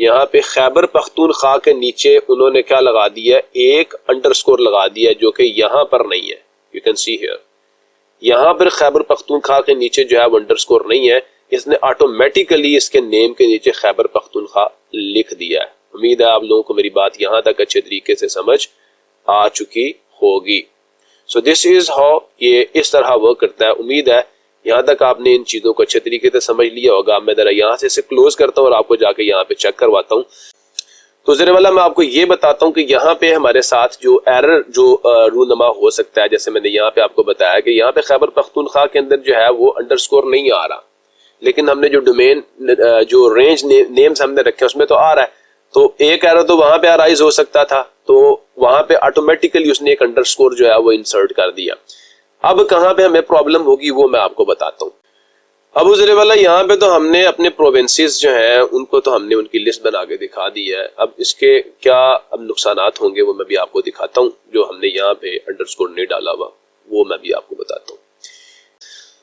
यहाँ पे खैबर पख्तूनख्वा के नीचे उन्होंने क्या लगा दिया है, एक अंडरस्कोर लगा दिया है जो कि यहाँ पर नहीं है। यू कैन सी हियर, यहाँ पर खैबर पख्तूनख्वा के नीचे जो है वो अंडरस्कोर नहीं है, इसने ऑटोमेटिकली इसके नेम के नीचे खैबर पख्तूनख्वा लिख दिया है। उम्मीद है आप लोगों को मेरी बात यहाँ तक अच्छे तरीके से समझ आ चुकी होगी। सो दिस इज हाउ, ये इस तरह वर्क करता है। उम्मीद है यहाँ तक आपने इन चीजों को अच्छे तरीके से समझ लिया होगा। मैं जरा यहाँ से इसे क्लोज करता हूँ और आपको जाके यहाँ पे चेक करवाता हूँ। तो ज़रा वाला मैं आपको ये बताता हूँ कि यहाँ पे हमारे साथ जो एरर जो रूनमा हो सकता है, जैसे मैंने यहाँ पे आपको बताया कि यहाँ पे खैबर पख्तूनख्वा के अंदर जो है वो अंडरस्कोर नहीं आ रहा, लेकिन हमने जो डोमेन जो रेंज नेम्स हमने रखे उसमें तो आ रहा है। तो एक एरर तो वहां पे अराइज हो सकता था, तो वहां पे ऑटोमेटिकली उसने एक अंडरस्कोर जो है वो इंसर्ट कर दिया। अब कहाँ पे हमें प्रॉब्लम होगी वो मैं आपको बताता हूँ। अब उजरे वाला यहाँ पे तो हमने अपने प्रोविंसेस जो हैं उनको तो हमने उनकी लिस्ट बना के दिखा दी है। अब इसके क्या अब नुकसानात होंगे वो मैं भी आपको दिखाता हूँ। जो हमने यहाँ पे अंडरस्कोर नहीं डाला हुआ वो मैं भी आपको बताता हूँ।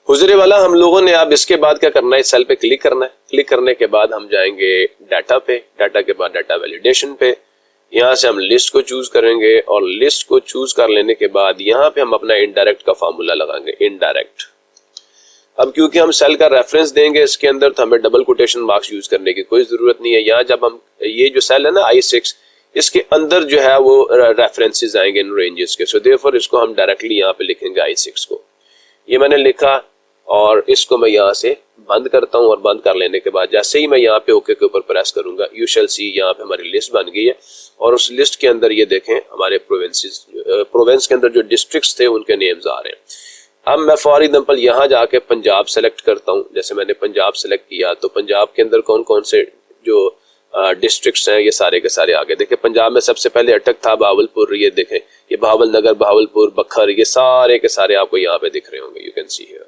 हुजरे वाला हम लोगों ने अब इसके बाद क्या करना है, इस सेल पे क्लिक करना है। क्लिक करने के बाद हम जाएंगे डाटा पे, डाटा के बाद डाटा वैलिडेशन पे। यहाँ से हम लिस्ट को चूज करेंगे और लिस्ट को चूज कर लेने के बाद यहाँ पे हम अपना इनडायरेक्ट का फार्मूला लगाएंगे, इनडायरेक्ट। अब क्योंकि हम सेल का रेफरेंस देंगे इसके अंदर, तो हमें डबल कोटेशन मार्क्स यूज करने की कोई जरूरत नहीं है। यहाँ जब हम ये जो सेल है ना I6, इसके अंदर जो है वो रेफरेंसेस आएंगे इन रेंजेस के। सो देयरफॉर इसको हम डायरेक्टली यहाँ पे लिखेंगे I6 को। ये मैंने लिखा और इसको मैं यहाँ से बंद करता हूँ और बंद कर लेने के बाद जैसे ही मैं यहाँ पे ओके के ऊपर प्रेस करूंगा, यू शैल सी यहाँ पे हमारी लिस्ट बन गई है। और उस लिस्ट के अंदर ये देखें हमारे प्रोविंस के अंदर जो डिस्ट्रिक्ट्स थे उनके नेम्स आ रहे हैं। अब मैं फॉर एग्जांपल यहाँ जाके पंजाब सेलेक्ट करता हूँ। जैसे मैंने पंजाब सेलेक्ट किया तो पंजाब के अंदर कौन कौन से जो डिस्ट्रिक्ट्स हैं ये सारे के सारे आगे देखें। पंजाब में सबसे पहले अटक था, भावलपुर, ये देखें ये भावल नगर, भावलपुर, बखर, ये सारे के सारे आपको यहाँ पे दिख रहे होंगे। यू कैन सी हियर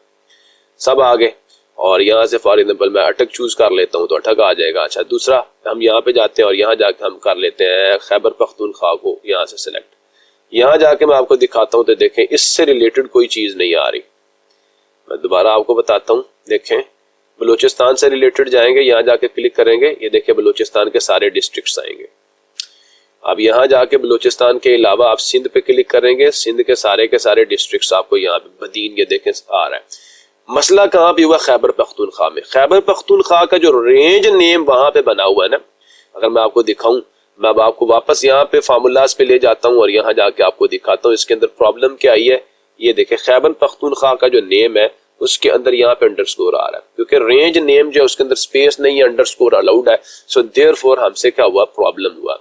सब आगे। और यहाँ से फॉर एग्जांपल मैं अटक चूज कर लेता हूँ तो अटक आ जाएगा। अच्छा, दूसरा हम यहाँ पे जाते हैं और यहाँ जाके हम कर लेते हैं खैबर पख्तूनख्वा को यहाँ से सिलेक्ट। यहाँ जाके मैं आपको दिखाता हूँ तो देखें इससे रिलेटेड कोई चीज नहीं आ रही। मैं दोबारा आपको बताता हूँ, देखें बलूचिस्तान से रिलेटेड जाएंगे, यहाँ जाके क्लिक करेंगे, ये देखिए बलूचिस्तान के सारे डिस्ट्रिक्ट्स आएंगे। अब यहाँ जाके बलूचिस्तान के अलावा आप सिंध पे क्लिक करेंगे, सिंध के सारे डिस्ट्रिक्ट्स आपको यहाँ पे बदीन ये देखें आ रहा है। मसला कहाँ पे हुआ, खैबर पख्तूनख्वा में। खैबर पख्तूनख्वा का जो रेंज नेम वहां पे बना हुआ है ना, अगर मैं आपको दिखाऊं, मैं अब आपको वापस यहाँ पे फार्मूलाज पे ले जाता हूँ और यहाँ जाके आपको दिखाता हूँ इसके अंदर प्रॉब्लम क्या आई है। ये देखें खैबर पख्तूनख्वा का जो नेम है उसके अंदर यहाँ पे अंडरस्कोर आ रहा है, क्योंकि रेंज नेम जो है उसके अंदर स्पेस नहीं है, अंडरस्कोर अलाउड है। सो देयरफॉर हमसे क्या हुआ, प्रॉब्लम हुआ।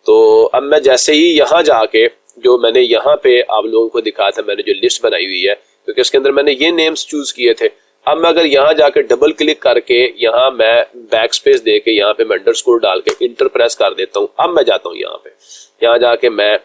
तो अब मैं जैसे ही यहाँ जाके जो मैंने यहाँ पे आप लोगों को दिखाया था, मैंने जो लिस्ट बनाई हुई है, क्योंकि इसके अंदर मैंने ये नेम्स चूज किए थे। अब मैं अगर यहाँ जाके डबल क्लिक करके यहाँ मैं बैक स्पेस दे के यहाँ पे मैं अंडरस्कोर डाल के इंटर प्रेस कर देता हूँ। अब मैं जाता हूँ यहाँ पे, यहाँ जाके मैं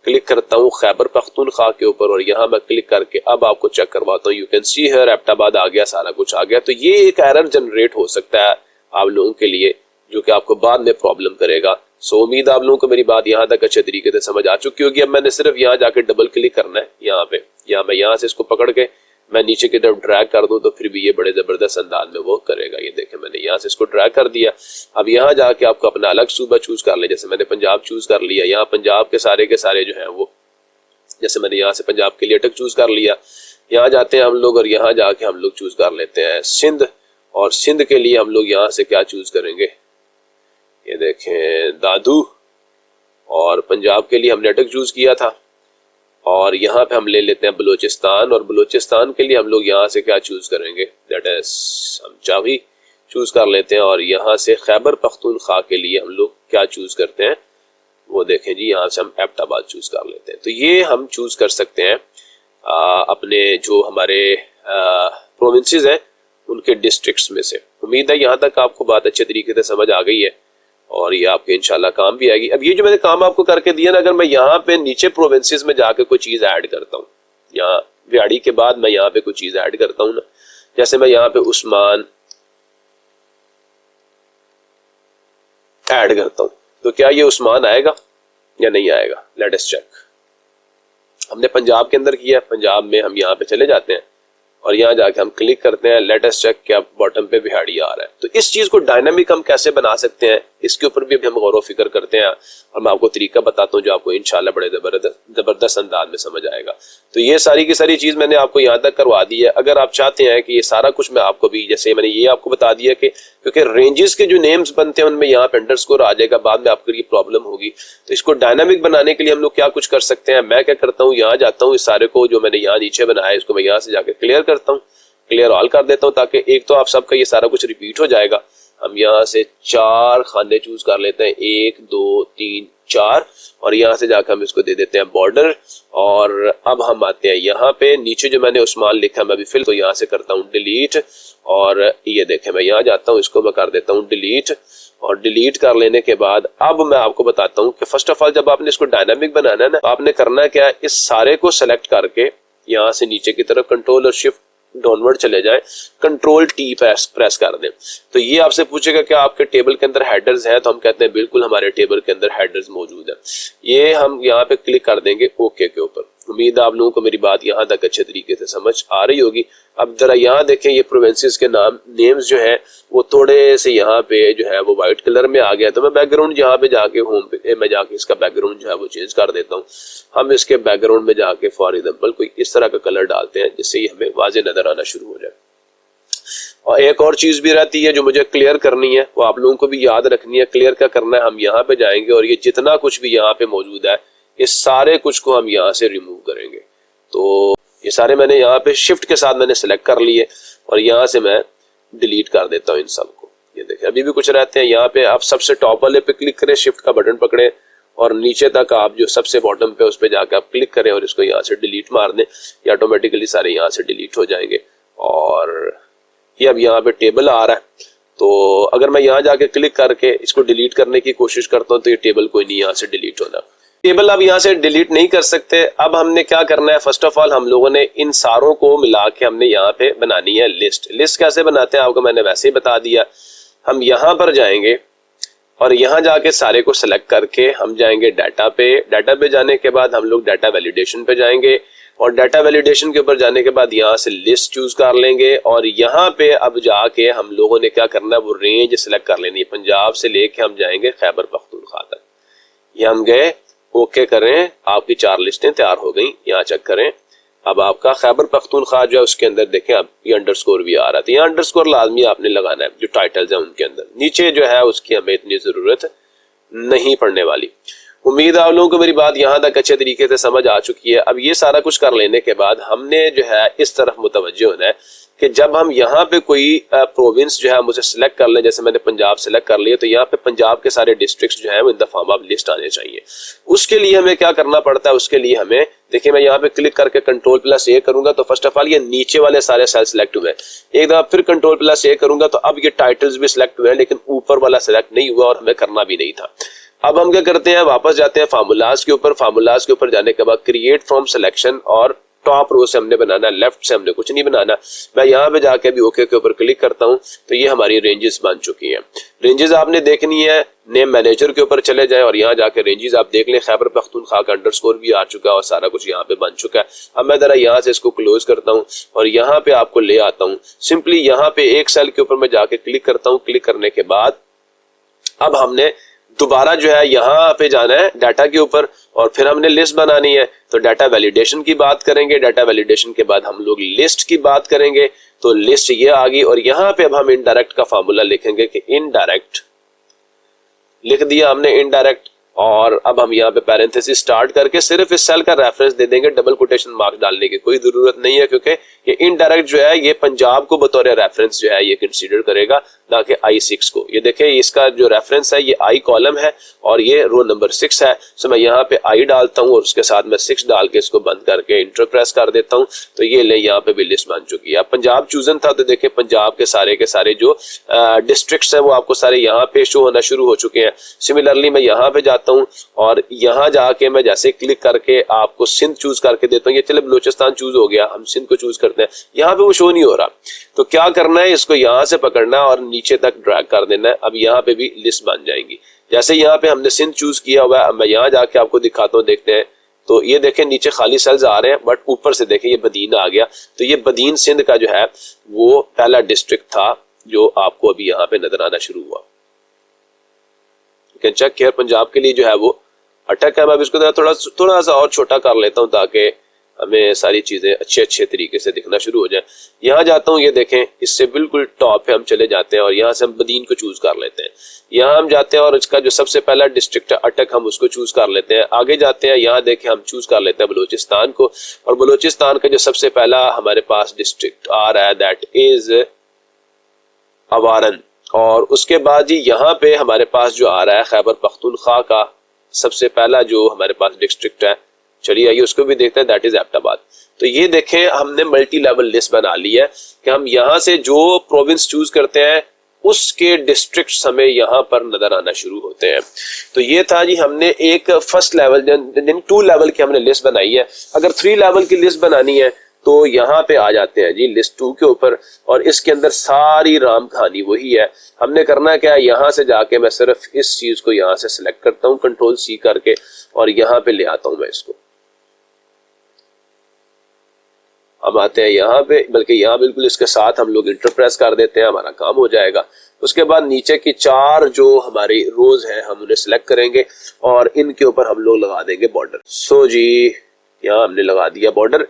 क्लिक करता हूँ खैबर पख्तूनख्वा के ऊपर और यहाँ मैं क्लिक करके अब आपको चेक करवाता हूँ। You can see here Abbottabad आ गया, सारा कुछ आ गया। तो ये एक एरर जनरेट हो सकता है आप लोगों के लिए, जो कि आपको बाद में प्रॉब्लम करेगा। सो उम्मीद आप लोगों को मेरी बात यहाँ तक अच्छे तरीके से समझ आ चुकी होगी। अब मैंने सिर्फ यहाँ जाके डबल क्लिक करना है यहाँ पे, या मैं यहाँ से इसको पकड़ के मैं नीचे की तरफ ड्रैग कर दूं तो फिर भी ये बड़े जबरदस्त अंदाज में वर्क करेगा। ये देखें मैंने यहाँ से इसको ड्रैग कर दिया। अब यहाँ जाके आपको अपना अलग सूबा चूज कर ले, जैसे मैंने पंजाब चूज कर लिया। यहाँ पंजाब के सारे जो है वो, जैसे मैंने यहाँ से पंजाब के लिए अटक चूज कर लिया। यहाँ जाते हैं हम लोग और यहाँ जाके हम लोग चूज कर लेते हैं सिंध, और सिंध के लिए हम लोग यहाँ से क्या चूज करेंगे, ये देखें दादू। और पंजाब के लिए हमने अटक चूज किया था और यहाँ पे हम ले लेते हैं बलूचिस्तान, और बलूचिस्तान के लिए हम लोग यहाँ से क्या चूज करेंगे, दैट इज हम चावी चूज कर लेते हैं। और यहाँ से खैबर पख्तूनख्वा के लिए हम लोग क्या चूज करते हैं, वो देखें जी, यहाँ से हम एबटाबाद चूज कर लेते हैं। तो ये हम चूज कर सकते हैं अपने जो हमारे प्रोविंसेस हैं उनके डिस्ट्रिक्ट्स में से। उम्मीद है यहाँ तक आपको बात अच्छे तरीके से समझ आ गई है और ये आपके इंशाल्लाह काम भी आएगी। अब ये जो मैंने काम आपको करके दिया ना, अगर मैं यहाँ पे नीचे प्रोविंसेस में जाके कोई चीज ऐड करता हूँ, यहाँ व्याड़ी के बाद मैं यहाँ पे कोई चीज ऐड करता हूँ ना, जैसे मैं यहाँ पे उस्मान ऐड करता हूँ, तो क्या ये उस्मान आएगा या नहीं आएगा, लेट अस चेक। हमने पंजाब के अंदर किया, पंजाब में हम यहाँ पे चले जाते हैं और यहाँ जाके हम क्लिक करते हैं, लेट अस चेक क्या बॉटम पे बिहाड़ी आ रहा है। तो इस चीज को डायनामिक हम कैसे बना सकते हैं, इसके ऊपर भी हम गौर व फिक्र करते हैं और मैं आपको तरीका बताता हूँ जो आपको इंशाल्लाह बड़े जबरदस्त अंदाज में समझ आएगा। तो ये सारी की सारी चीज मैंने आपको यहाँ तक करवा दी है। अगर आप चाहते हैं कि ये सारा कुछ मैं आपको भी, जैसे मैंने ये आपको बता दिया कि क्योंकि रेंजेस के जो नेम्स बनते हैं उनमें यहाँ पे अंडरस्कोर आ जाएगा, बाद में आपको ये प्रॉब्लम होगी। तो इसको डायनामिक बनाने के लिए हम लोग क्या कुछ कर सकते हैं, मैं क्या करता हूँ, यहाँ जाता हूँ, इस सारे को जो मैंने यहाँ नीचे बनाया इसको मैं यहाँ से जाकर क्लियर करता हूँ, क्लियर ऑल कर देता हूँ, ताकि एक तो आप सबका ये सारा कुछ रिपीट हो जाएगा। हम यहाँ से 4 खाने चूज कर लेते हैं, 1 2 3 4, और यहाँ से जाकर हम इसको दे देते हैं बॉर्डर। और अब हम आते हैं यहाँ पे नीचे जो मैंने उस्मान लिखा मैं अभी फिल तो यहाँ से करता हूँ डिलीट, और ये देखें मैं यहाँ जाता हूँ, इसको मैं कर देता हूँ डिलीट। और डिलीट कर लेने के बाद अब मैं आपको बताता हूँ कि फर्स्ट ऑफ ऑल जब आपने इसको डायनामिक बनाना है ना, आपने करना क्या है, इस सारे को सेलेक्ट करके यहाँ से नीचे की तरफ कंट्रोल और शिफ्ट डाउनवर्ड चले जाए, कंट्रोल टी प्रेस कर दें। तो ये आपसे पूछेगा कि आपके टेबल के अंदर हेडर्स हैं, तो हम कहते हैं बिल्कुल हमारे टेबल के अंदर हेडर्स मौजूद हैं। ये हम यहाँ पे क्लिक कर देंगे ओके के ऊपर। उम्मीद है आप लोगों को मेरी बात यहाँ तक अच्छे तरीके से समझ आ रही होगी। अब जरा यहाँ देखें, ये प्रोविंसेस के नेम्स जो है वो थोड़े से यहाँ पे जो है वो व्हाइट कलर में आ गया। तो मैं बैकग्राउंड यहाँ पे जाके होम पे मैं जाके इसका बैकग्राउंड जो है वो चेंज कर देता हूँ। हम इसके बैकग्राउंड में जाके फॉर एग्जाम्पल कोई इस तरह का कलर डालते हैं जिससे हमें वाजे नजर आना शुरू हो जाए। और एक और चीज भी रहती है जो मुझे क्लियर करनी है, वो आप लोगों को भी याद रखनी है। क्लियर क्या करना है, हम यहाँ पे जाएंगे और ये जितना कुछ भी यहाँ पे मौजूद है इस सारे कुछ को हम यहाँ से रिमूव करेंगे। तो ये सारे मैंने यहाँ पे शिफ्ट के साथ मैंने सेलेक्ट कर लिए और यहाँ से मैं डिलीट कर देता हूँ इन सबको। ये देखिए अभी भी कुछ रहते हैं यहाँ पे। आप सबसे टॉप वाले पे क्लिक करें, शिफ्ट का बटन पकड़े और नीचे तक आप जो सबसे बॉटम पे उस पे जाकर आप क्लिक करें और इसको यहाँ से डिलीट मार दें, ये ऑटोमेटिकली सारे यहाँ से डिलीट हो जाएंगे। और ये अब यहाँ पे टेबल आ रहा है, तो अगर मैं यहाँ जाके क्लिक करके इसको डिलीट करने की कोशिश करता हूँ तो ये टेबल कोई नहीं यहाँ से डिलीट होना। टेबल अब यहाँ से डिलीट नहीं कर सकते। अब हमने क्या करना है, फर्स्ट ऑफ ऑल हम लोगों ने इन सारों को मिला के हमने यहाँ पे बनानी है लिस्ट। लिस्ट कैसे बनाते हैं आपको मैंने वैसे ही बता दिया। हम यहाँ पर जाएंगे और यहाँ जाके सारे को सिलेक्ट करके हम जाएंगे डाटा पे। डाटा पे जाने के बाद हम लोग डाटा वैलिडेशन पे जाएंगे और डाटा वैलिडेशन के ऊपर जाने के बाद यहाँ से लिस्ट चूज कर लेंगे और यहाँ पे अब जाके हम लोगों ने क्या करना है, वो रेंज सिलेक्ट कर लेनी है। पंजाब से लेके हम जाएंगे खैबर पख्तूनख्वा तक। ये हम गए, ओके करें, आपकी 4 लिस्टें तैयार हो गई। यहाँ चेक करें, अब आपका खैबर पख्तूनख्वा जो है उसके अंदर देखें अब ये अंडरस्कोर भी आ रहा था। ये अंडरस्कोर लाजमी आपने लगाना है जो टाइटल्स है उनके अंदर। नीचे जो है उसकी हमें इतनी जरूरत नहीं पड़ने वाली। उम्मीद है आप लोगों को मेरी बात यहाँ तक अच्छे तरीके से समझ आ चुकी है। अब ये सारा कुछ कर लेने के बाद हमने जो है इस तरफ मुतवज्जो होना है कि जब हम यहाँ पे कोई प्रोविंस जो है मुझे सिलेक्ट कर लें, जैसे मैंने पंजाब सिलेक्ट कर लिया, तो यहाँ पे पंजाब के सारे डिस्ट्रिक्ट्स जो है वो इन द फॉर्म ऑफ लिस्ट आने चाहिए। उसके लिए हमें क्या करना पड़ता है, उसके लिए हमें देखिए मैं यहाँ पे क्लिक करके कंट्रोल+A करूंगा तो फर्स्ट ऑफ ऑल ये नीचे वाले सारे सेल सिलेक्ट हुए। एक दफा फिर कंट्रोल+A करूंगा तो अब ये टाइटल्स भी सिलेक्ट हुए, लेकिन ऊपर वाला सिलेक्ट नहीं हुआ और हमें करना भी नहीं था। अब हम क्या करते हैं, वापस जाते हैं फार्मूलाज के ऊपर। फार्मूलाज के ऊपर जाने के बाद क्रिएट फ्रॉम सिलेक्शन और टॉप रो से हमने बनाना, लेफ्ट से हमने कुछ नहीं बनाना। मैं यहाँ पे जाके भी ओके के ऊपर क्लिक करता हूँ तो ये हमारी रेंजेस बन चुकी हैं। रेंजेस आपने देखनी है, नेम मैनेजर के ऊपर चले जाएं और यहाँ जाके रेंजेस आप देख लें। खैबर पख्तूनख्वा का अंडरस्कोर भी आ चुका है और सारा कुछ यहाँ पे बन चुका है। अब मैं जरा यहाँ से इसको क्लोज करता हूँ और यहाँ पे आपको ले आता हूँ। सिंपली यहाँ पे एक सेल के ऊपर मैं जाके क्लिक करता हूँ। क्लिक करने के बाद अब हमने दोबारा जो है यहाँ पे जाना है डाटा के ऊपर और फिर हमने लिस्ट बनानी है। तो डाटा वैलिडेशन की बात करेंगे, डाटा वैलिडेशन के बाद हम लोग लिस्ट की बात करेंगे। तो लिस्ट ये आ गई और यहाँ पे अब हम इनडायरेक्ट का फार्मूला लिखेंगे कि इनडायरेक्ट लिख दिया हमने इनडायरेक्ट। और अब हम यहाँ पे पैरेंथेसिस स्टार्ट करके सिर्फ इस सेल का रेफरेंस दे देंगे, डबल कोटेशन मार्क डालने की कोई जरूरत नहीं है, क्योंकि ये इनडायरेक्ट जो है ये पंजाब को बतौर रेफरेंस जो है ये कंसीडर करेगा, ना कि I6 को। ये देखें इसका जो रेफरेंस है ये I कॉलम है और ये रो नंबर 6 है। सो मैं यहाँ पे I डालता हूँ और उसके साथ मैं 6 डाल के इसको बंद करके इंटर प्रेस कर देता हूँ। तो ये ले यहाँ पे भी लिस्ट बन चुकी है। अब पंजाब चूजन था तो देखें पंजाब के सारे जो डिस्ट्रिक्ट्स हैं वो आपको सारे यहाँ पे शो होना शुरू हो चुके हैं। सिमिलरली मैं यहाँ पे जाता हूँ और यहाँ जाके मैं जैसे क्लिक करके आपको सिंध चूज करके देता हूँ। ये चले बलोचिस्तान चूज हो गया, हम सिंध को चूज करते हैं। यहाँ पे वो शो नहीं हो रहा, तो क्या करना है, इसको यहाँ से पकड़ना है और नीचे तक ड्रैग कर देना है। अब यहाँ पे भी लिस्ट बन जाएंगी। जैसे यहाँ पे हमने सिंध चूज किया हुआ है, अब मैं यहाँ जाके आपको दिखाता हूँ, देखते हैं। तो ये देखें नीचे खाली सेल्स आ रहे हैं, बट ऊपर से देखें ये बदीन आ गया। तो ये बदीन सिंध का जो है वो पहला डिस्ट्रिक्ट था जो आपको अभी यहाँ पे नजर आना शुरू हुआ। चेक किया पंजाब के लिए जो है वो अटक है। मैं अब इसको थोड़ा सा और छोटा कर लेता हूँ ताकि हमें सारी चीजें अच्छे तरीके से दिखना शुरू हो जाए। यहाँ जाता हूँ, ये देखें इससे बिल्कुल टॉप पे हम चले जाते हैं और यहाँ से हम बदीन को चूज कर लेते हैं। यहाँ हम जाते हैं और इसका जो सबसे पहला डिस्ट्रिक्ट है अटक, हम उसको चूज कर लेते हैं। आगे जाते हैं, यहाँ देखें हम चूज कर लेते हैं बलूचिस्तान को, और बलूचिस्तान का जो सबसे पहला हमारे पास डिस्ट्रिक्ट आ रहा है दैट इज अवारन। और उसके बाद जी यहाँ पे हमारे पास जो आ रहा है खैबर पख्तूनख्वा का सबसे पहला जो हमारे पास डिस्ट्रिक्ट है, चलिए आइए उसको भी देखते हैं, दैट इज एबटाबाद। तो ये देखें हमने मल्टी लेवल लिस्ट बना ली है कि हम यहाँ से जो प्रोविंस चूज करते हैं उसके डिस्ट्रिक्ट हमें यहाँ पर नजर आना शुरू होते हैं। तो ये था जी, हमने एक फर्स्ट लेवल 2 लेवल की हमने लिस्ट बनाई है। अगर 3 लेवल की लिस्ट बनानी है तो यहाँ पे आ जाते हैं जी लिस्ट 2 के ऊपर, और इसके अंदर सारी राम कहानी वही है। हमने करना क्या है, यहाँ से जाके मैं सिर्फ इस चीज को यहाँ से सिलेक्ट करता हूँ कंट्रोल C करके, और यहाँ पे ले आता हूँ मैं इसको। अब आते हैं यहाँ पे, बल्कि यहाँ बिल्कुल इसके साथ हम लोग इंटर प्रेस कर देते हैं, हमारा काम हो जाएगा। उसके बाद नीचे की 4 जो हमारी रोज हैं हम उन्हें सिलेक्ट करेंगे और इनके ऊपर हम लोग लगा देंगे बॉर्डर। सो जी यहाँ हमने लगा दिया बॉर्डर।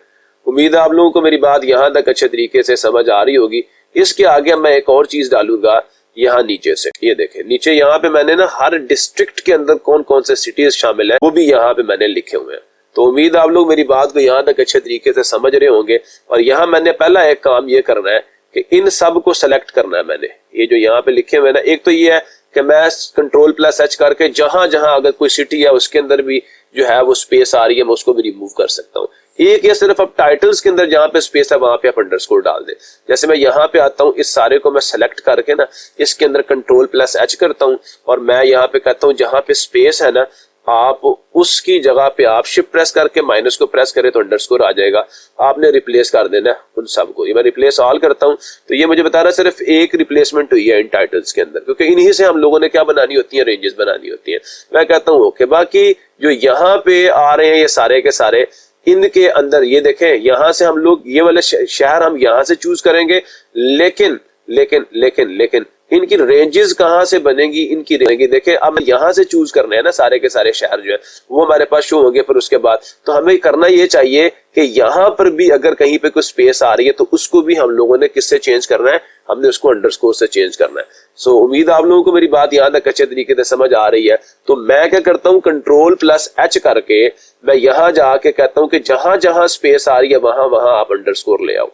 उम्मीद है आप लोगों को मेरी बात यहाँ तक अच्छे तरीके से समझ आ रही होगी। इसके आगे मैं एक और चीज डालूंगा यहाँ नीचे से, ये देखें नीचे यहाँ पे मैंने ना हर डिस्ट्रिक्ट के अंदर कौन कौन से सिटीज शामिल है वो भी यहाँ पे मैंने लिखे हुए हैं। तो उम्मीद आप लोग मेरी बात को यहाँ तक अच्छे तरीके से समझ रहे होंगे। और यहाँ मैंने पहला एक काम ये करना है कि इन सब को सेलेक्ट करना है। मैंने ये जो यहाँ पे लिखे हुए ना, एक तो ये है कि मैं कंट्रोल+H करके जहां जहां अगर कोई सिटी है उसके अंदर भी जो है वो स्पेस आ रही है मैं उसको भी रिमूव कर सकता हूँ। एक या सिर्फ अब टाइटल्स के अंदर जहां पे स्पेस है वहां पे आप अंडरस्कोर डाल दें। जैसे मैं यहाँ पे आता हूँ, इस सारे को मैं सेलेक्ट करके ना इसके अंदर कंट्रोल+H करता हूँ और मैं यहाँ पे कहता हूँ जहां पे स्पेस है ना आप उसकी जगह पे आप शिफ्ट प्रेस करके माइनस को प्रेस करें तो अंडरस्कोर आ जाएगा। आपने रिप्लेस कर देना है उन सबको। ये मैं रिप्लेस ऑल करता हूं तो ये मुझे बता रहा है सिर्फ एक रिप्लेसमेंट हुई है इन टाइटल्स के अंदर, क्योंकि इन्हीं से हम लोगों ने क्या बनानी होती है, रेंजेस बनानी होती है। मैं कहता हूं ओके। बाकी जो यहाँ पे आ रहे हैं ये सारे के सारे, इनके अंदर ये देखें यहाँ से हम लोग ये वाले शहर हम यहाँ से चूज करेंगे, लेकिन लेकिन लेकिन लेकिन इनकी रेंजेस कहां से बनेगी, इनकी रहेंगी। देखें अब यहाँ से चूज करने हैं ना सारे के सारे शहर जो है वो हमारे पास शो होंगे। फिर उसके बाद तो हमें करना ये चाहिए कि यहाँ पर भी अगर कहीं पे कोई स्पेस आ रही है तो उसको भी हम लोगों ने किससे चेंज करना है, हमने उसको अंडरस्कोर से चेंज करना है। सो उम्मीद आप लोगों को मेरी बात यहाँ तक अच्छे तरीके से समझ आ रही है। तो मैं क्या करता हूँ, कंट्रोल+H करके मैं यहाँ जाके कहता हूँ कि जहां जहां स्पेस आ रही है वहां वहां आप अंडरस्कोर ले आओ।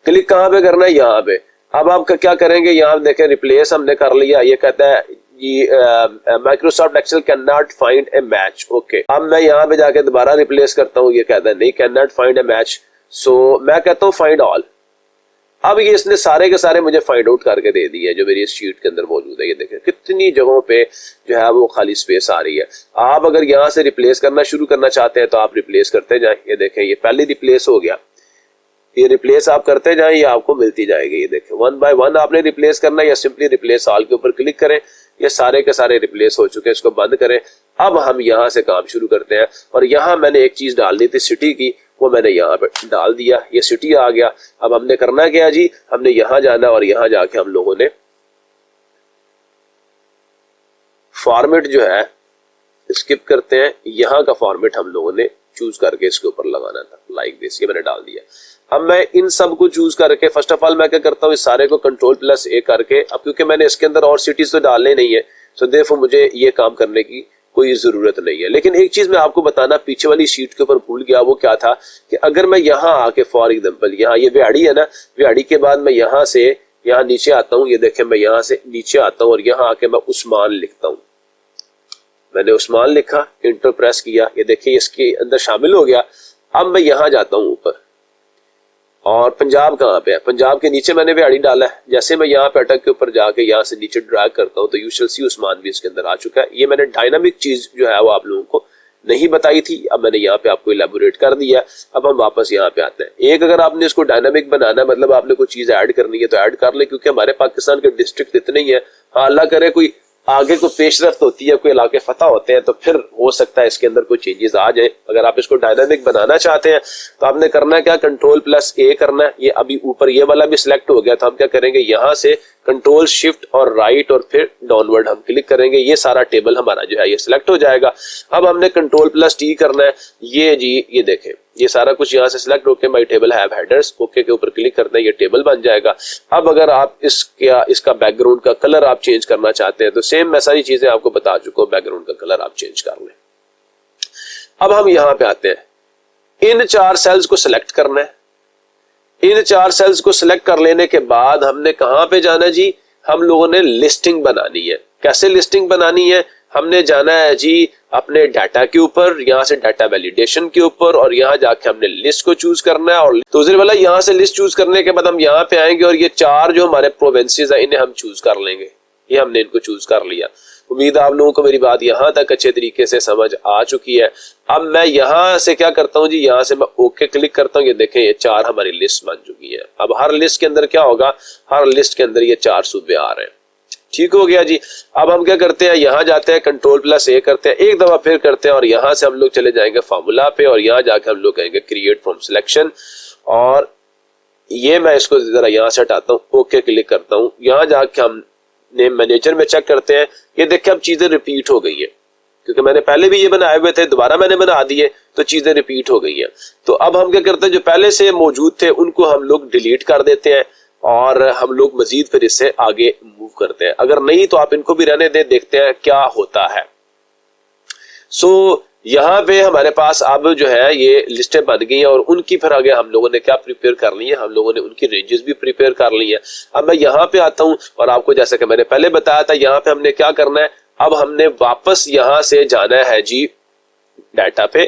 क्लिक कहां पे करना है, यहाँ पे। अब आप क्या करेंगे, यहाँ देखें रिप्लेस हमने कर लिया। ये कहता है Microsoft Excel can not find a match. Okay, अब मैं यहाँ पे जाके दोबारा रिप्लेस करता हूँ, ये कहता है नहीं can not find a match. So मैं कहता हूँ फाइंड ऑल। अब ये इसने सारे के सारे मुझे फाइंड आउट करके दे दी है जो मेरी इस शीट के अंदर मौजूद है। ये देखें कितनी जगहों पे जो है वो खाली स्पेस आ रही है। आप अगर यहाँ से रिप्लेस करना शुरू करना चाहते हैं तो आप रिप्लेस करते जाएं। ये देखें ये पहले रिप्लेस हो गया, ये रिप्लेस आप करते जाएं, ये आपको मिलती जाएगी। ये देखें 1 बाय 1 आपने रिप्लेस करना है या सिंपली रिप्लेस ऑल के ऊपर क्लिक करें। ये सारे के सारे रिप्लेस हो चुके हैं, इसको बंद करें। अब हम यहाँ से काम शुरू करते हैं और यहाँ मैंने एक चीज डालनी थी सिटी की, वो मैंने यहाँ पे डाल दिया, ये सिटी आ गया। अब हमने करना क्या जी, हमने यहाँ जाना और यहाँ जाके हम लोगों ने फॉर्मेट जो है स्किप करते हैं, यहाँ का फॉर्मेट हम लोगों ने चूज करके इसके ऊपर लगाना था लाइक दिस। ये मैंने डाल दिया। अब मैं इन सब को चूज करके फर्स्ट ऑफ ऑल मैं क्या करता हूँ, इस सारे को कंट्रोल+A करके, अब क्योंकि मैंने इसके अंदर और सिटीज तो डालने नहीं है तो देयरफॉर मुझे ये काम करने की कोई जरूरत नहीं है। लेकिन एक चीज मैं आपको बताना पीछे वाली शीट के ऊपर भूल गया, वो क्या था कि अगर मैं यहाँ आके फॉर एग्जाम्पल यहाँ ये व्याड़ी है ना, व्याड़ी के बाद मैं यहाँ से यहाँ नीचे आता हूँ। ये देखें मैं यहाँ से नीचे आता हूँ और यहाँ आके मैं उस्मान लिखता हूँ। मैंने उस्मान लिखा, इंटर प्रेस किया, ये देखिए इसके अंदर शामिल हो गया। अब मैं यहाँ जाता हूँ ऊपर और पंजाब कहाँ पे है, पंजाब के नीचे मैंने व्याड़ी डाला है। जैसे मैं यहाँ पे अटक के ऊपर जाके यहाँ से नीचे ड्रैग करता हूँ तो यू शैल सी उस्मान भी इसके अंदर आ चुका है। ये मैंने डायनामिक चीज जो है वो आप लोगों को नहीं बताई थी, अब मैंने यहाँ पे आपको इलेबोरेट कर दिया। अब हम वापस यहाँ पे आते हैं। एक अगर आपने इसको डायनामिक बनाना है, मतलब आपने कोई चीज ऐड करनी है तो ऐड कर ले, क्योंकि हमारे पाकिस्तान के डिस्ट्रिक्ट इतने ही है। हाँ अल्लाह करे कोई आगे को पेशरफ्त होती है, कोई इलाके फतह होते हैं, तो फिर हो सकता है इसके अंदर कोई चेंजेस आ जाए। अगर आप इसको डायनामिक बनाना चाहते हैं तो आपने करना है क्या, कंट्रोल प्लस ए करना है। ये अभी ऊपर ये वाला भी सिलेक्ट हो गया, तो हम क्या करेंगे, यहां से कंट्रोल शिफ्ट और राइट और फिर डाउनवर्ड हम क्लिक करेंगे, ये सारा टेबल हमारा जो है ये सिलेक्ट हो जाएगा। अब हमने कंट्रोल प्लस टी करना है, ये जी ये देखें ये सारा कुछ यहाँ से सिलेक्ट होकर माई टेबल हैव हेडर्स, ओके के ऊपर क्लिक करते हैं, ये टेबल बन जाएगा। अब अगर आप इसका बैकग्राउंड का कलर आप चेंज करना चाहते हैं तो सेम मैं सारी चीजें आपको बता चुका हूं, बैकग्राउंड का कलर आप चेंज कर लें। अब हम यहां पे आते हैं, इन 4 सेल्स को सिलेक्ट करना है। इन 4 सेल्स को सिलेक्ट कर लेने के बाद हमने कहां पे जाना जी, हम लोगों ने लिस्टिंग बनानी है। कैसे लिस्टिंग बनानी है, हमने जाना है जी अपने डाटा के ऊपर, यहां से डाटा वैलिडेशन के ऊपर, और यहां जाके हमने लिस्ट को चूज करना है। और तो वाला यहां से लिस्ट चूज करने के बाद हम यहां पे आएंगे और ये 4 जो हमारे प्रोविंसेस है इन्हें हम चूज कर लेंगे। ये हमने इनको चूज कर लिया। उम्मीद है आप लोगों को मेरी बात यहां तक अच्छे तरीके से समझ आ चुकी है। अब मैं यहां से क्या करता हूं जी, यहां से मैं ओके क्लिक करता हूं, ये देखें ये 4 हमारी लिस्ट बन चुकी है। अब हर लिस्ट के अंदर क्या होगा, हर लिस्ट के अंदर ये 4 सूबे आ रहे हैं। ठीक हो गया जी। अब हम क्या करते हैं, यहां जाते हैं कंट्रोल प्लस ए करते हैं, एक दफा फिर करते हैं और यहां से हम लोग चले जाएंगे फार्मूला पे और यहां जाके हम लोग कहेंगे क्रिएट फ्रॉम सिलेक्शन, और ये मैं इसको जरा यहां से हटाता हूं, ओके क्लिक करता हूं। यहां जाके हमने मैनेजर में चेक करते हैं, ये देखिए अब चीजें रिपीट हो गई है, क्योंकि मैंने पहले भी ये बनाए हुए थे, दोबारा मैंने बना दिए तो चीजें रिपीट हो गई हैं। तो अब हम क्या करते हैं, जो पहले से मौजूद थे उनको हम लोग डिलीट कर देते हैं और हम लोग मजीद फिर इससे आगे मूव करते हैं। अगर नहीं तो आप इनको भी रहने दें, देखते हैं क्या होता है। यहाँ पे हमारे पास अब जो है ये लिस्टें बन गई हैं और उनकी फिर आगे हम लोगों ने क्या प्रिपेयर कर ली है, हम लोगों ने उनकी रेंजेस भी प्रिपेयर कर ली है। अब मैं यहाँ पे आता हूँ और आपको जैसा कि मैंने पहले बताया था, यहाँ पे हमने क्या करना है, अब हमने वापस यहाँ से जाना है जी डाटा पे,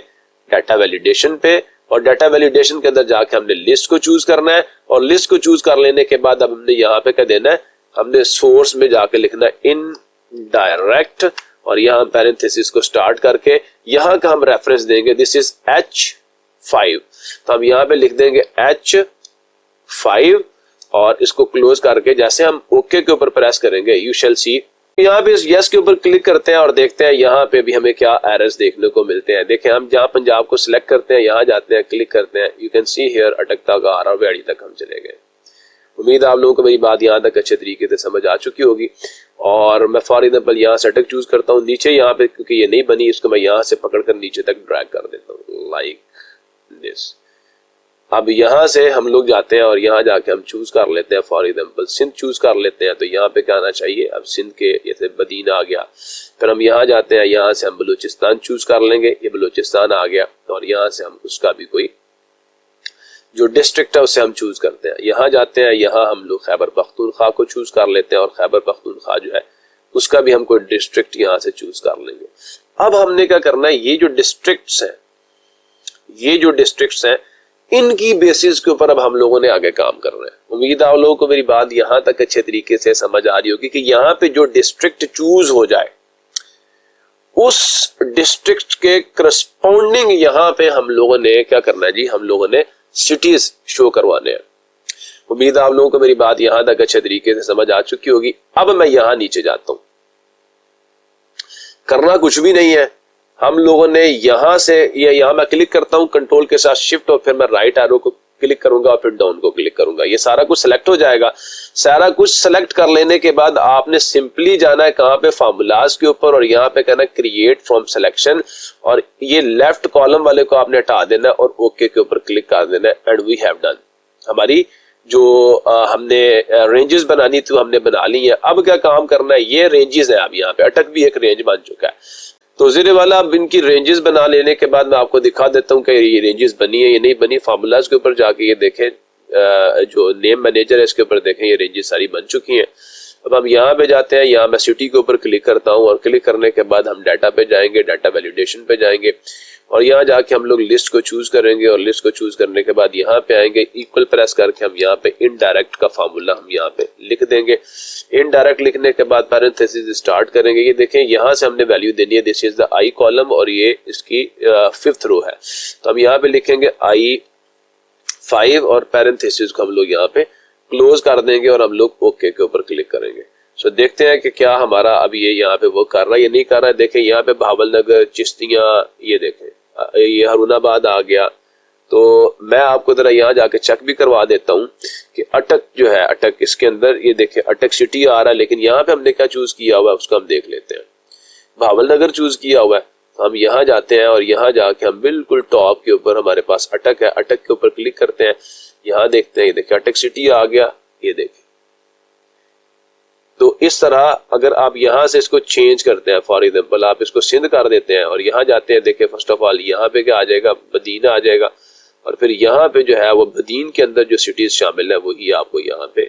डाटा वैलिडेशन पे, और डाटा वैलिडेशन के अंदर जाके हमने लिस्ट को चूज करना है और लिस्ट को चूज कर लेने के बाद अब हमने यहाँ पे क्या देना है, हमने सोर्स में जाके लिखना है इन डायरेक्ट, और यहाँ पैरेंथेसिस को स्टार्ट करके यहाँ का हम रेफरेंस देंगे दिस इज H5, तो हम यहाँ पे लिख देंगे H5 और इसको क्लोज करके जैसे हम ओके के ऊपर प्रेस करेंगे यू शैल सी, यहाँ पे यस के ऊपर क्लिक करते हैं और देखते हैं यहाँ पे भी हमें क्या एरर्स देखने को मिलते हैं। देखें हम जहाँ पंजाब को सिलेक्ट करते हैं, यहाँ जाते हैं, क्लिक करते हैं, यू कैन सी हियर अटकता का आ रहा वेड़ी तक हम चले गए। उम्मीद आप लोगों को मेरी बात यहाँ तक अच्छे तरीके से समझ आ चुकी होगी। और मैं फॉर एग्जाम्पल यहाँ से अटक चूज करता हूँ, नीचे यहाँ पे क्योंकि ये नहीं बनी इसको मैं यहाँ से पकड़कर नीचे तक ड्रैग कर देता हूँ लाइक दिस। अब यहाँ से हम लोग जाते हैं और यहाँ जाके हम चूज कर लेते हैं, फॉर एग्जाम्पल सिंध चूज कर लेते हैं, तो यहाँ पे क्या आना चाहिए, अब सिंध के जैसे मदीना आ गया, फिर हम यहाँ जाते हैं, यहाँ से हम बलूचिस्तान चूज कर लेंगे, ये बलूचिस्तान आ गया, और यहाँ से हम उसका भी कोई जो डिस्ट्रिक्ट है उसे हम चूज करते हैं। यहाँ जाते हैं, यहाँ हम लोग खैबर पख्तूनख्वा को चूज कर लेते हैं और खैबर पख्तूनख्वा जो है उसका भी हम कोई डिस्ट्रिक्ट यहाँ से चूज कर लेंगे। अब हमने क्या करना है, ये जो डिस्ट्रिक्ट्स हैं इनकी बेसिस के ऊपर अब हम लोगों ने आगे काम करना है। उम्मीद है आप लोगों को मेरी बात यहां तक अच्छे तरीके से समझ आ रही होगी कि यहाँ पे जो डिस्ट्रिक्ट चूज हो जाए उस डिस्ट्रिक्ट के करस्पॉन्डिंग यहाँ पे हम लोगों ने क्या करना है जी, हम लोगों ने सिटीज शो करवाने हैं। उम्मीद है आप लोगों को मेरी बात यहां तक अच्छे तरीके से समझ आ चुकी होगी। अब मैं यहां नीचे जाता हूं, करना कुछ भी नहीं है, हम लोगों ने यहां से यहां मैं क्लिक करता हूं कंट्रोल के साथ शिफ्ट, और फिर मैं राइट एरो को क्लिक करूंगा और फिर डाउन को क्लिक करूंगा, ये सारा कुछ सेलेक्ट हो जाएगा। सारा कुछ सेलेक्ट कर लेने के बाद आपने सिंपली जाना है कहां पे, फार्मूलाज के ऊपर, और यहाँ पे कहना क्रिएट फ्रॉम सिलेक्शन, और ये लेफ्ट कॉलम वाले को आपने हटा देना है और ओके के ऊपर क्लिक कर देना है, एंड वी हैव डन। हमारी जो हमने रेंजेस बनानी थी हमने बना ली है। अब क्या काम करना है, ये रेंजेस है, अब यहाँ पे अटक भी एक रेंज बन चुका है। तो जीरे वाला अब इनकी रेंजेस बना लेने के बाद मैं आपको दिखा देता हूँ कि ये रेंजेस बनी है ये नहीं बनी। फार्मूलाज के ऊपर जाके ये देखें, जो नेम मैनेजर है इसके ऊपर देखें, ये रेंजेस सारी बन चुकी हैं। अब हम यहाँ पे जाते हैं, यहाँ मैं सिटी के ऊपर क्लिक करता हूँ और क्लिक करने के बाद हम डाटा पे जाएंगे, डाटा वैलिडेशन पे जाएंगे और यहाँ जाके हम लोग लिस्ट को चूज करेंगे और लिस्ट को चूज करने के बाद यहाँ पे आएंगे, इक्वल प्रेस करके हम यहाँ पे इनडायरेक्ट का फार्मूला हम यहाँ पे लिख देंगे। इनडायरेक्ट लिखने के बाद पैरेंथेसिस स्टार्ट करेंगे। ये देखें यहाँ से हमने वैल्यू देनी है, this is the I column और ये इसकी 5th रो है, तो हम यहाँ पे लिखेंगे I5 और पैरेंथेसिस को हम लोग यहाँ पे क्लोज कर देंगे और हम लोग ओके के ऊपर क्लिक करेंगे। सो देखते हैं कि क्या हमारा अब ये यहाँ पे वो कर रहा है या नहीं कर रहा है। देखें यहाँ पे भावल नगर, चिश्तियाँ, ये देखें ये हरूनाबाद आ गया। तो मैं आपको जरा यहाँ जाके चेक भी करवा देता हूँ कि अटक जो है, अटक इसके अंदर ये देखें अटक सिटी आ रहा है, लेकिन यहाँ पे हमने क्या चूज किया हुआ है उसको हम देख लेते हैं। भावल नगर चूज किया हुआ है, तो हम यहाँ जाते हैं और यहाँ जाके हम बिल्कुल टॉप के ऊपर हमारे पास अटक है, अटक के ऊपर क्लिक करते हैं। यहाँ देखते हैं, ये देखिए अटक सिटी आ गया, ये देखें। तो इस तरह अगर आप यहाँ से इसको चेंज करते हैं, फॉर एग्जाम्पल आप इसको सिंध कर देते हैं और यहाँ जाते हैं, देखिए फर्स्ट ऑफ ऑल यहाँ पे क्या आ जाएगा, बदीन आ जाएगा। और फिर यहाँ पे जो है वो बदीन के अंदर जो सिटीज शामिल है वही आपको यहाँ पे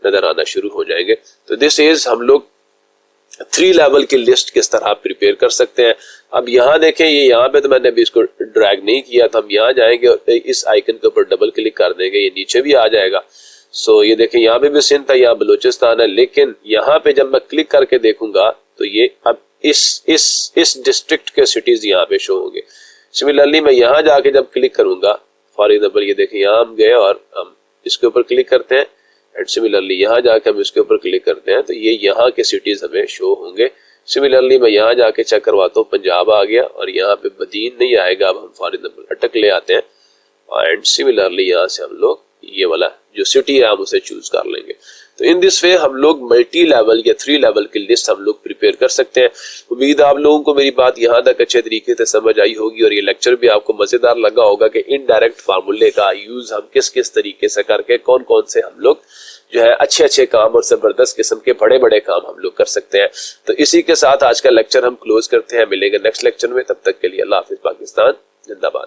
नजर आना शुरू हो जाएंगे। तो दिस इज हम लोग 3 लेवल की लिस्ट किस तरह प्रिपेयर कर सकते हैं। अब यहाँ देखें, ये यहाँ पे तो मैंने अभी इसको ड्रैग नहीं किया था, हम यहाँ जाएंगे और इस आइकन के ऊपर डबल क्लिक कर देंगे, ये नीचे भी आ जाएगा। सो ये देखें यहाँ पे भी सिंध था, यहाँ बलूचिस्तान है, लेकिन यहाँ पे जब मैं क्लिक करके देखूंगा तो ये अब इस डिस्ट्रिक्ट के सिटीज यहाँ पे शो होंगे। सिमिलरली मैं यहाँ जाके जब क्लिक करूंगा, फॉर एग्जाम्पल ये देखें यहाँ हम गए और हम इसके ऊपर क्लिक करते हैं एंड सिमिलरली यहाँ जाके हम इसके ऊपर क्लिक करते हैं तो ये यहाँ के सिटीज हमें शो होंगे। सिमिलरली मैं यहाँ जाके चेक करवाता हूँ, पंजाब आ गया और यहाँ पे बदीन नहीं आएगा। अब हम फॉर एग्जाम्पल अटक ले आते हैं एंड सिमिलरली यहाँ से हम लोग ये वाला जो सिटी है हम उसे चूज कर लेंगे। तो इन दिस वे हम लोग मल्टी लेवल या 3 लेवल की लिस्ट हम लोग प्रिपेयर कर सकते हैं। उम्मीद आप लोगों को मेरी बात यहाँ तक अच्छे तरीके से समझ आई होगी और ये लेक्चर भी आपको मजेदार लगा होगा कि इनडायरेक्ट फार्मूले का यूज हम किस किस तरीके से करके कौन कौन से हम लोग जो है अच्छे अच्छे काम और जबरदस्त किस्म के बड़े बड़े काम हम लोग कर सकते हैं। तो इसी के साथ आज का लेक्चर हम क्लोज करते हैं, मिलेंगे नेक्स्ट लेक्चर में। तब तक के लिए अल्लाह हाफिज, पाकिस्तान जिंदाबाद।